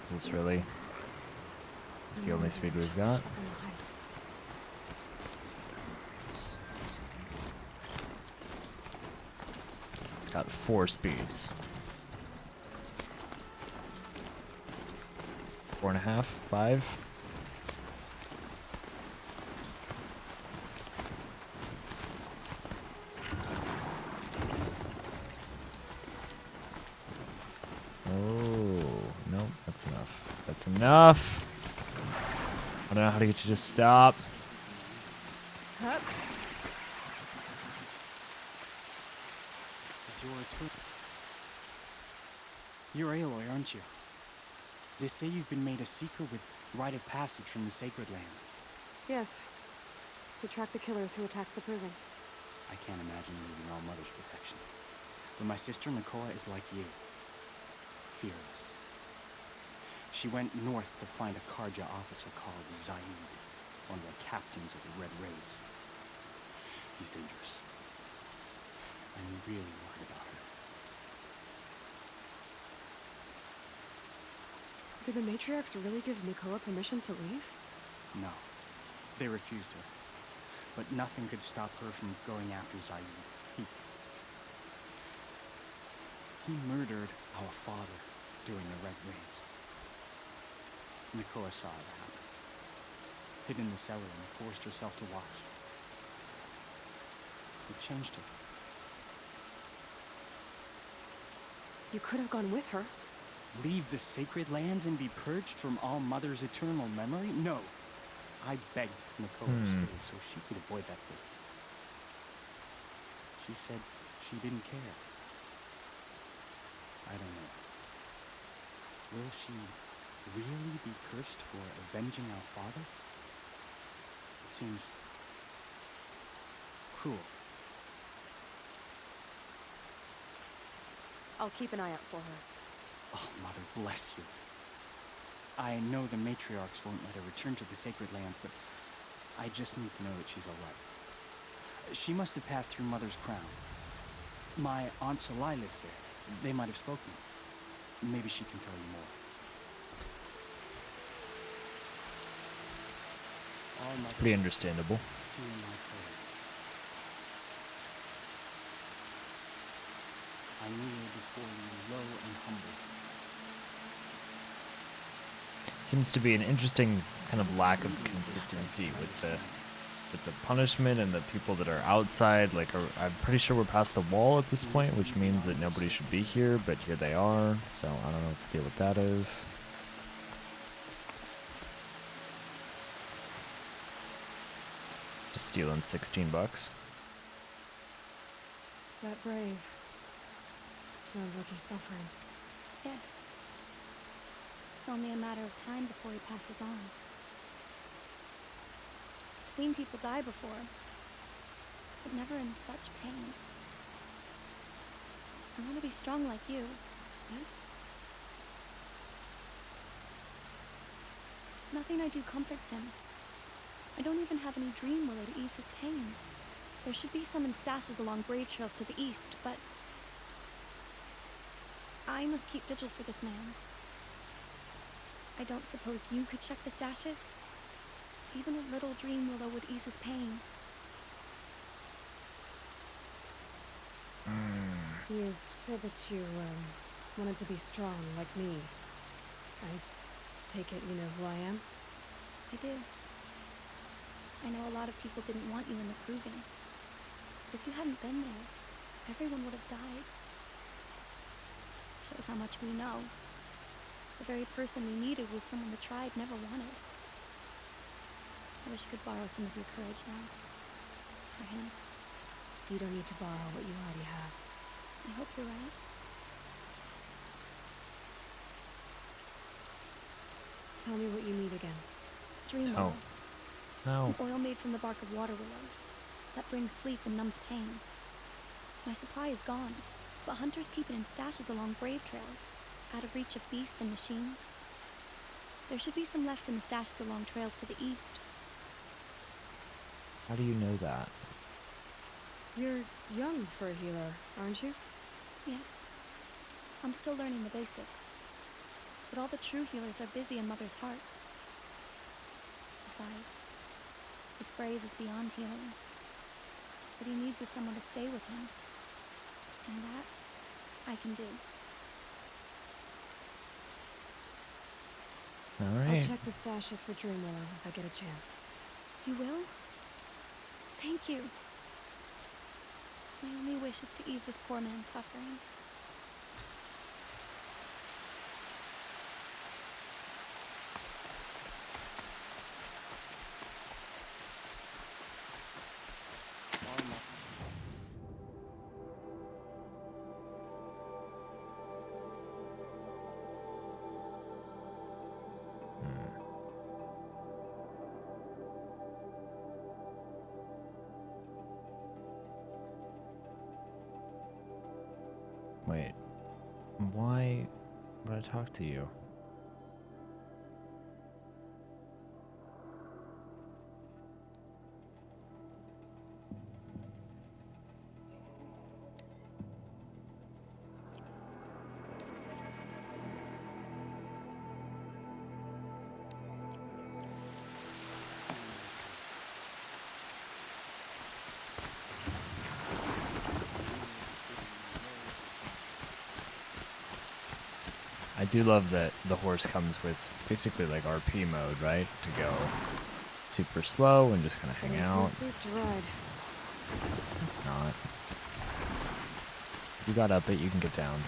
Is this really? Is this the only speed we've got? On the heights. It's got 4 speeds. 4.5, 5. That's enough. That's enough. I don't know how to get you to stop. Up. You're Aloy, aren't you? They say you've been made a seeker with rite of passage from the Sacred Land. Yes. To track the killers who attacked the Proving. I can't imagine leaving All Mother's protection. But my sister Nakoa is like you. Fearless. She went north to find a Karja officer called Zaid, one of the captains of the Red Raids. He's dangerous. I'm really worried about her. Did the matriarchs really give Nakoa permission to leave? No. They refused her. But nothing could stop her from going after Zaid. He murdered our father during the Red Raids. Nakoa saw it happen. Hid in the cellar and forced herself to watch. It changed her. You could have gone with her. Leave the Sacred Land and be purged from All Mother's eternal memory? No. I begged Nakoa to stay so she could avoid that fate. She said she didn't care. I don't know. Will she really be cursed for avenging our father? It seems cruel. I'll keep an eye out for her. Oh, Mother bless you. I know the matriarchs won't let her return to the Sacred Land, but I just need to know that she's all right. She must have passed through Mother's crown. My Aunt Salai lives there. They might have spoken. Maybe she can tell you more. It's pretty understandable. Hear my prayer. I kneel before you low and humble. Seems to be an interesting kind of lack of consistency with the punishment and the people that are outside. Like, I'm pretty sure we're past the wall at this point, which means that nobody should be here, but here they are. So I don't know what the deal with that is. Just stealing $16. That brave. Sounds like he's suffering. Yes. It's only a matter of time before he passes on. I've seen people die before, but never in such pain. I want to be strong like you. What? Nothing I do comforts him. I don't even have any dream willow to ease his pain. There should be some in stashes along brave trails to the east, but I must keep vigil for this man. I don't suppose you could check the stashes? Even a little dream willow would ease his pain. You said that you, wanted to be strong like me. I take it you know who I am? I do. I know a lot of people didn't want you in the Proving. If you hadn't been there, everyone would have died. Shows how much we know. The very person we needed was someone the tribe never wanted. I wish I could borrow some of your courage now. For him. You don't need to borrow what you already have. I hope you're right. Tell me what you need again. Dream willow. No. An oil made from the bark of water willows. That brings sleep and numbs pain. My supply is gone, but hunters keep it in stashes along brave trails, out of reach of beasts and machines. There should be some left in the stashes along trails to the east. How do you know that? You're young for a healer, aren't you? Yes. I'm still learning the basics. But all the true healers are busy in Mother's heart. Besides, this brave is beyond healing. What he needs is someone to stay with him. And that, I can do. Alright. I'll check the stashes for Dream Willow if I get a chance. You will? Thank you. My only wish is to ease this poor man's suffering. gotta talk to you. I do love that the horse comes with basically like RP mode, right? To go super slow and just kind of hang out. Too steep to ride. It's not. You got up it, you can get down.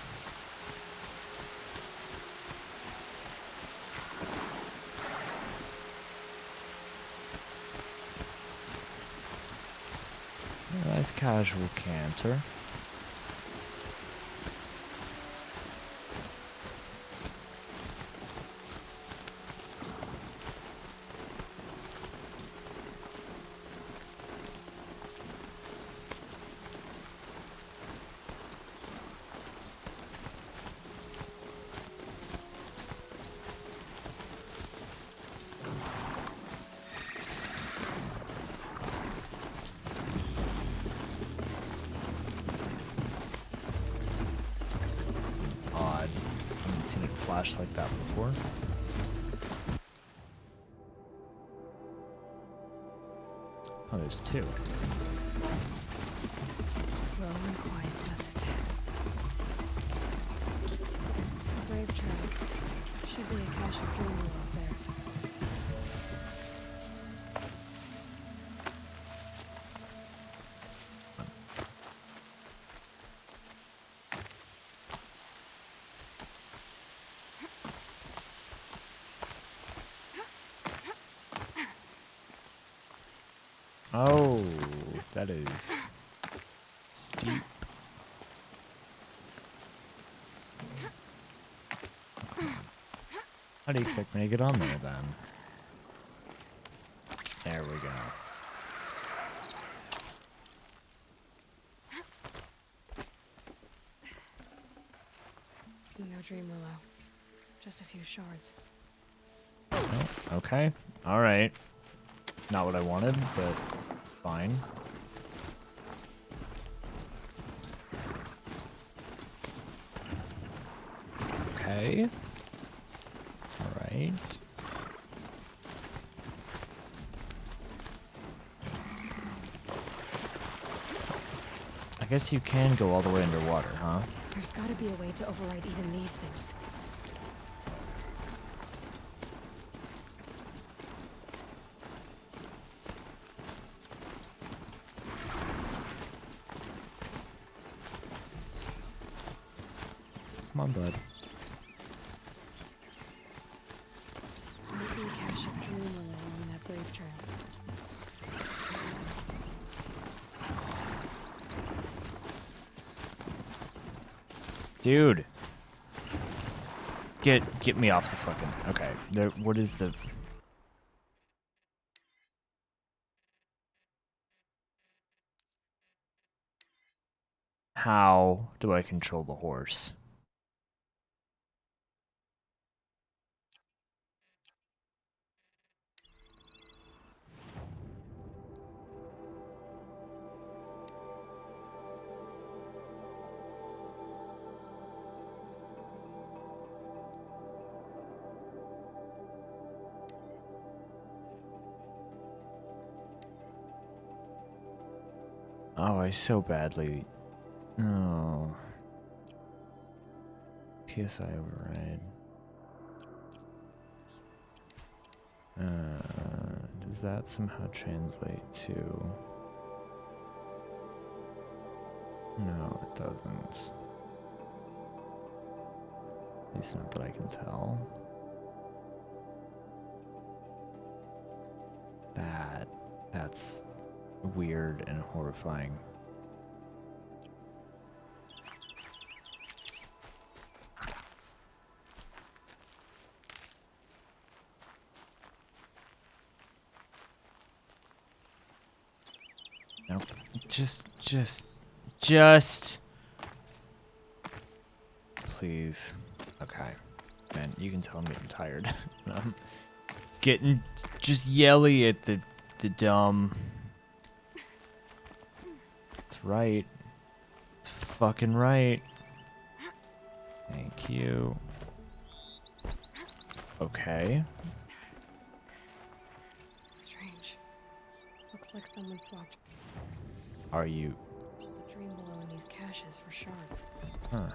Nice casual canter. Like that before. Oh, there's two. Low and quiet, does it? A brave trail. Should be a cache of dream out there. Oh, that is steep. How do you expect me to get on there then? There we go. No dream willow. Just a few shards. Oh, okay. Alright. Not what I wanted, but fine. Okay. Alright. I guess you can go all the way underwater, huh? There's gotta be a way to override even these things. Come on, bud. Might be a cache of dream willow along that brave trail. Dude. Get me off the fucking... Okay. There, what is the... How do I control the horse? Oh, I so badly... Oh. PSI override. Does that somehow translate to... No, it doesn't. At least not that I can tell. That's weird and horrifying. Nope. Just. Please. Okay. Man, you can tell I'm getting tired. I'm getting just yelly at the dumb. That's right. It's fucking right. Thank you. Okay. Strange. Looks like someone swapped Are you? the dream below in these caches for shards. Huh.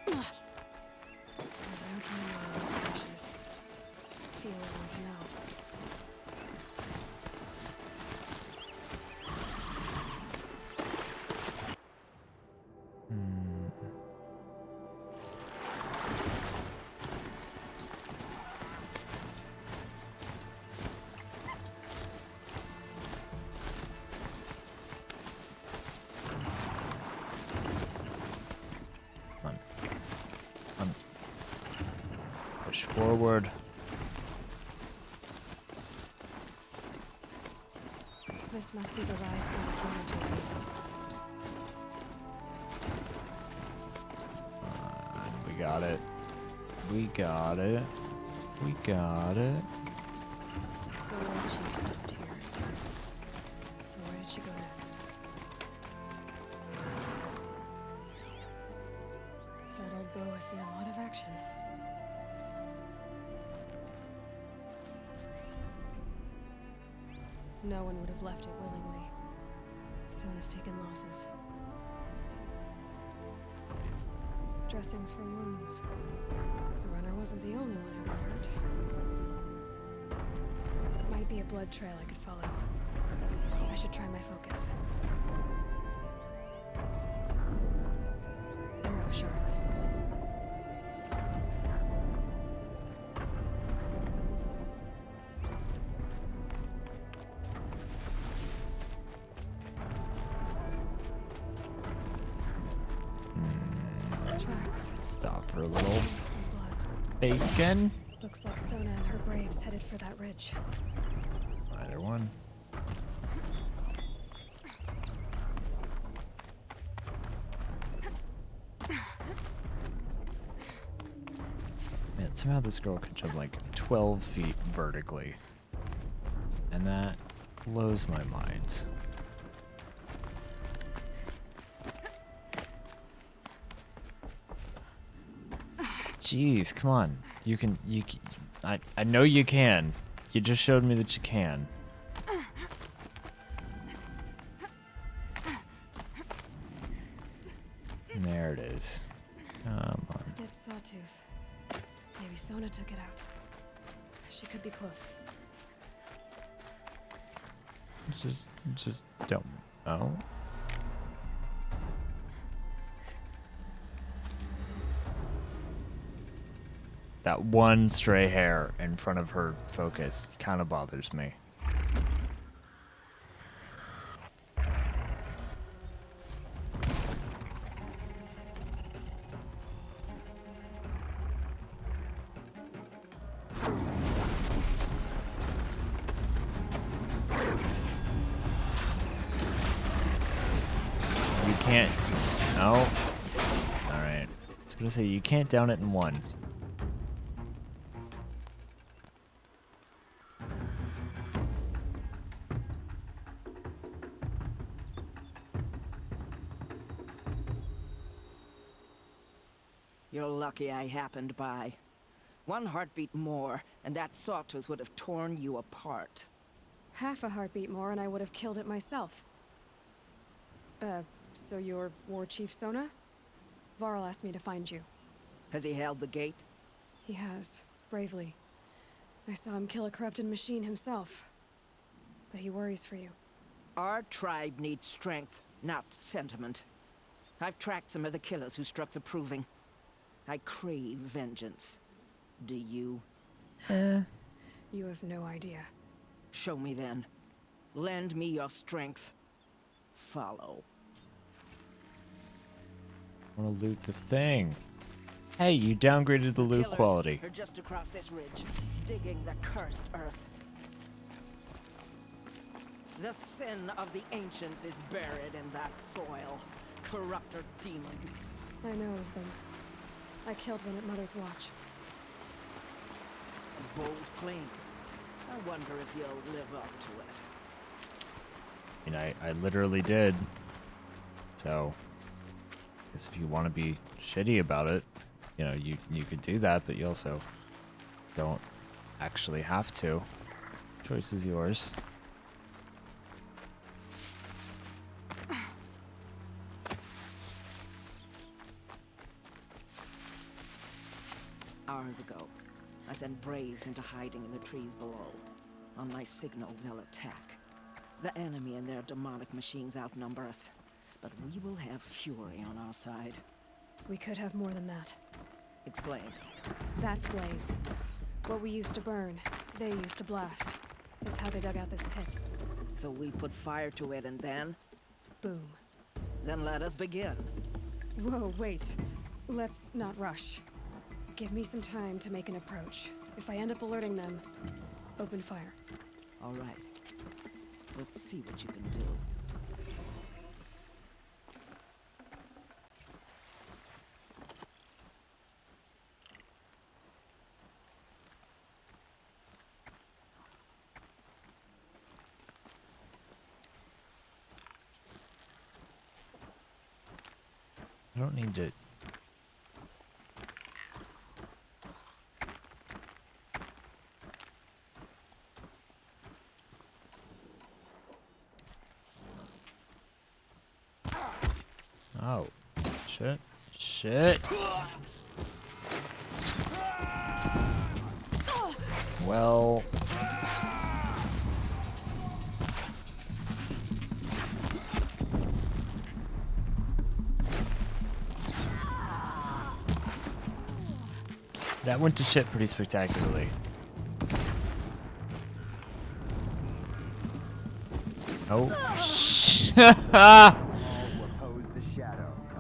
There's no dream below in these caches. Feel it wants now. Push forward. This must be the rise Sona's wanted to. We got it. We got it. We got it. The War Chief stopped here. So where did she go next? That old bow has seen a lot of action. No one would have left it willingly. Sona's taken losses. Dressings for wounds. The runner wasn't the only one who got hurt. Might be a blood trail I could follow. I should try my focus. Arrow shards. Tracks. Stop for a little. Some blood. Bacon. Looks like Sona and her braves headed for that ridge. Either one. Man, somehow this girl could jump like 12 feet vertically. And that blows my mind. Jeez, come on. You can, I know you can. You just showed me that you can. There it is. Come on. A dead sawtooth. Maybe Sona took it out. She could be close. Just don't. Oh. That one stray hair in front of her focus kind of bothers me. You can't. No. Alright. I was gonna say, you can't down it in one. You're lucky I happened by. One heartbeat more, and that sawtooth would have torn you apart. Half a heartbeat more and I would have killed it myself. So you're War Chief Sona? Varl asked me to find you. Has he held the gate? He has, bravely. I saw him kill a corrupted machine himself. But he worries for you. Our tribe needs strength, not sentiment. I've tracked some of the killers who struck the Proving. I crave vengeance. Do you? You have no idea. Show me then. Lend me your strength. Follow. I want to loot the thing. Hey, you downgraded the loot Killers quality. are just across this ridge, digging the cursed earth. The sin of the ancients is buried in that soil. Corrupter demons. I know of them. I killed one at Mother's Watch. bolt clean. I wonder if you'll live up to it. I mean, I literally did. So, I guess if you want to be shitty about it, you know, you could do that, but you also don't actually have to. Choice is yours. Hours ago, I sent Braves into hiding in the trees below. On my signal, they'll attack. The enemy and their demonic machines outnumber us, but we will have fury on our side. We could have more than that. Explain. That's Blaze. What we used to burn, they used to blast. It's how they dug out this pit. So we put fire to it and then? Boom. Then let us begin. Whoa, wait. Let's not rush. Give me some time to make an approach. If I end up alerting them, open fire. All right. Let's see what you can do. I don't need to. Oh, shit. Shit. Well. That went to shit pretty spectacularly. Oh,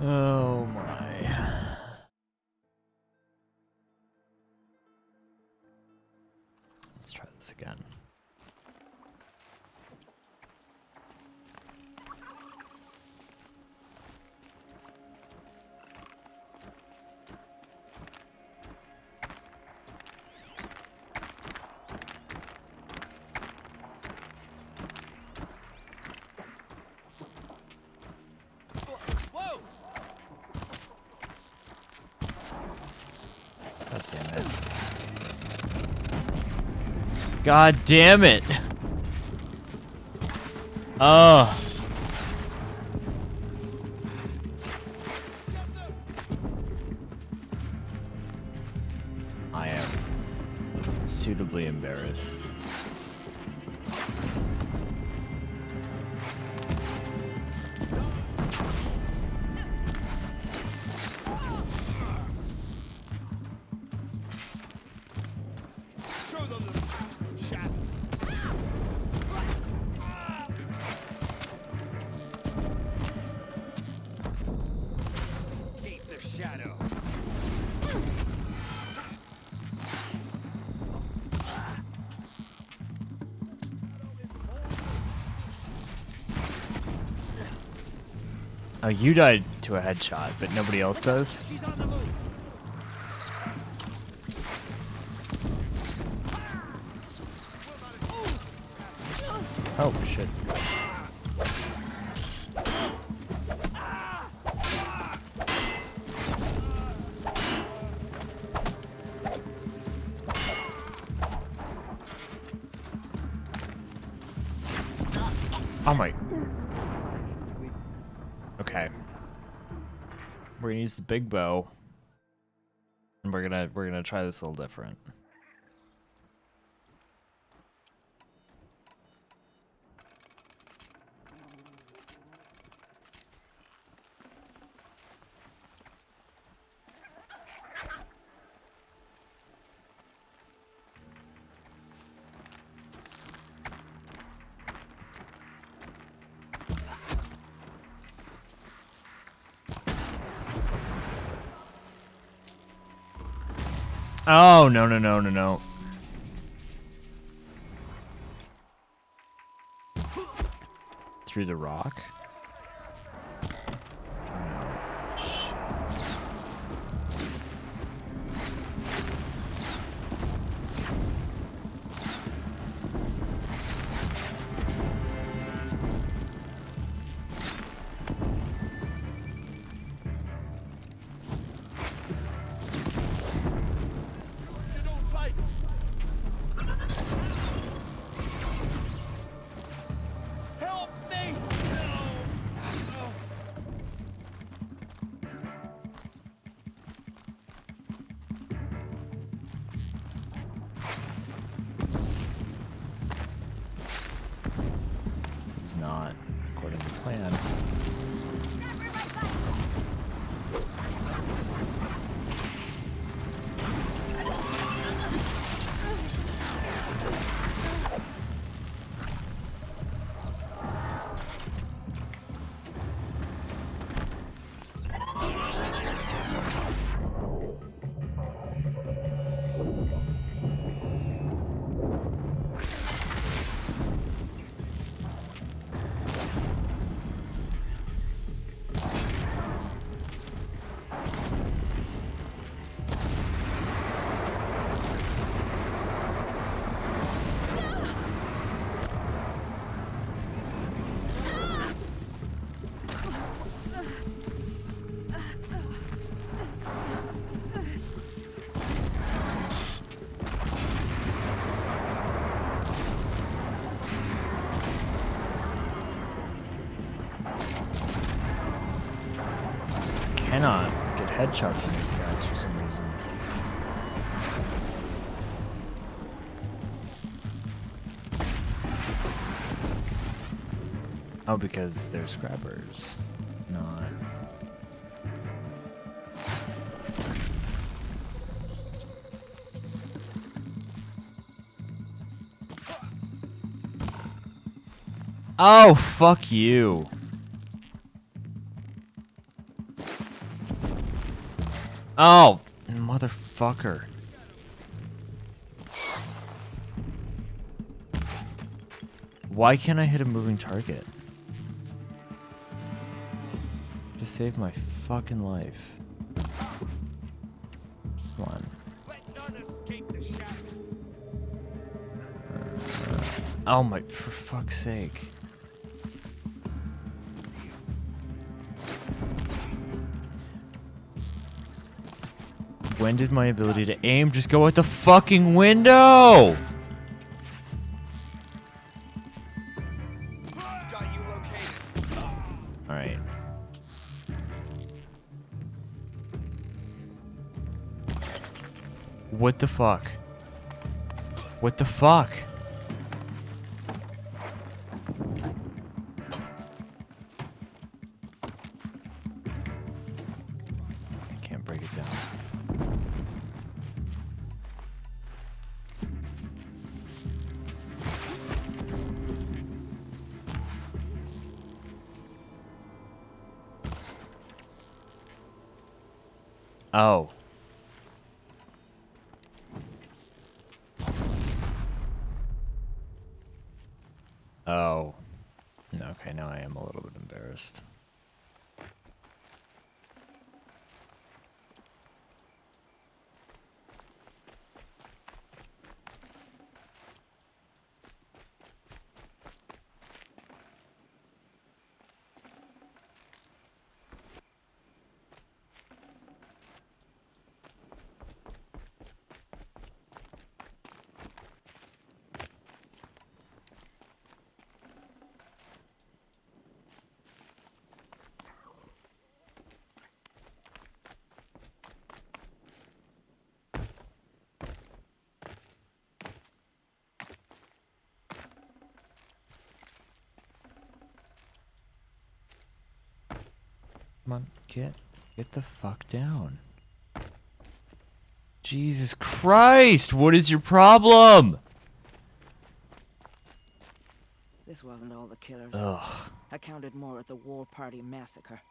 oh my. Let's try this again. God damn it. Oh. I am suitably embarrassed. Oh, you died to a headshot, but nobody else does? Oh, shit. Oh my. Okay. We're gonna use the big bow. And we're gonna try this a little different. Oh, no, no, no, no, no. Through the rock? not according to plan. Cannot get headshots on these guys for some reason. Oh, because they're scrappers. Not. Oh, fuck you. Oh, motherfucker. Why can't I hit a moving target? Just save my fucking life. Come on. Oh my, for fuck's sake. When did my ability to aim just go out the fucking window? Alright. What the fuck? What the fuck? I can't break it down. Oh. Oh. Okay, now I am a little bit embarrassed. Come on, get the fuck down. Jesus Christ, what is your problem? This wasn't all the killers. Ugh. I counted more at the War Party massacre.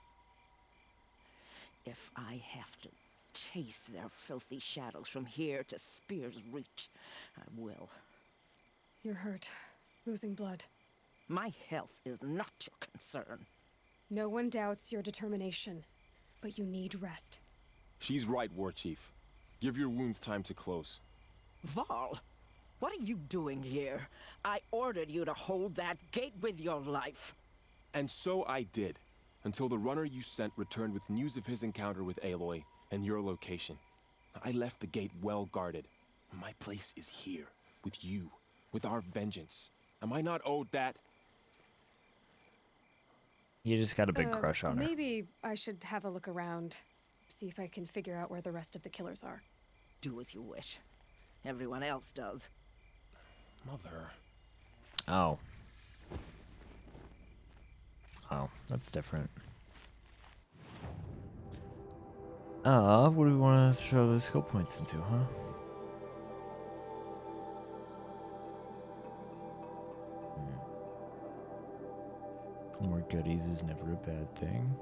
If I have to chase their filthy shadows from here to Spear's Reach, I will. You're hurt. Losing blood. My health is not your concern. No one doubts your determination, but you need rest. She's right, War Chief. Give your wounds time to close. Varl, what are you doing here? I ordered you to hold that gate with your life. And so I did, until the runner you sent returned with news of his encounter with Aloy and your location. I left the gate well guarded. My place is here, with you, with our vengeance. Am I not owed that? You just got a big crush on her. Maybe I should have a look around, see if I can figure out where the rest of the killers are. Do as you wish. Everyone else does. Mother. Oh. Oh, that's different. What do we want to throw those skill points into, huh? More goodies is never a bad thing.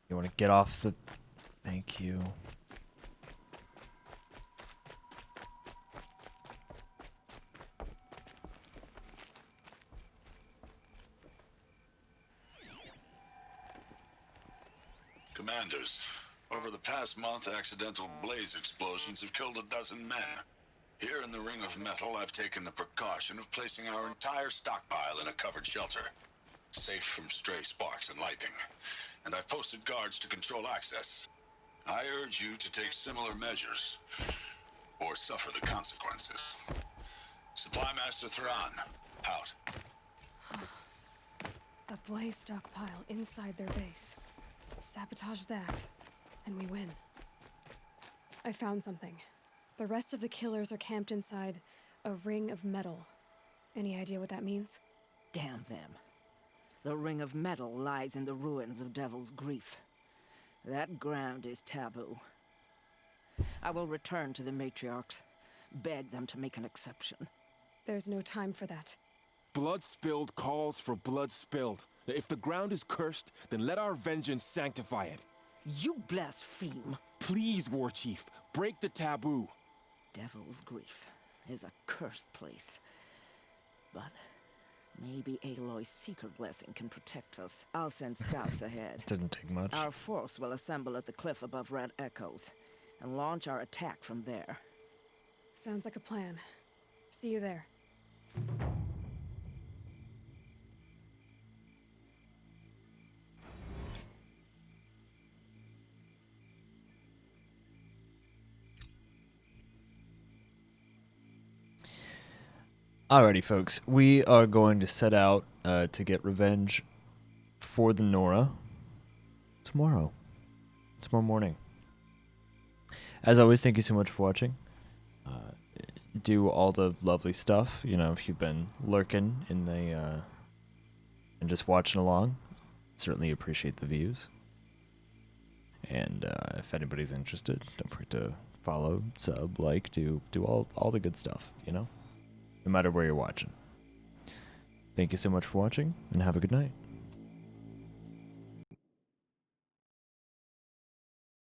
You want to get off the... Thank you. Commanders, over the past month, accidental blaze explosions have killed 12 men. Here in the Ring of Metal, I've taken the precaution of placing our entire stockpile in a covered shelter, safe from stray sparks and lightning. And I've posted guards to control access. I urge you to take similar measures, or suffer the consequences. Supply Master Thran, out. A blaze stockpile inside their base. Sabotage that, and we win. I found something. The rest of the killers are camped inside a ring of metal. Any idea what that means? Damn them. The Ring of Metal lies in the ruins of Devil's Grief. That ground is taboo. I will return to the matriarchs, beg them to make an exception. There's no time for that. Blood spilled calls for blood spilled. If the ground is cursed, then let our vengeance sanctify it. You blaspheme. Please, War Chief, break the taboo. Devil's Grief is a cursed place. But maybe Aloy's secret blessing can protect us. I'll send scouts ahead. Didn't take much. Our force will assemble at the cliff above Red Echoes and launch our attack from there. Sounds like a plan. See you there. Alrighty, folks. We are going to set out to get revenge for the Nora tomorrow morning. As always, thank you so much for watching. Do all the lovely stuff. You know, if you've been lurking in the and just watching along, certainly appreciate the views. And if anybody's interested, don't forget to follow, sub, like, do all the good stuff. You know, no matter where you're watching. Thank you so much for watching, and have a good night.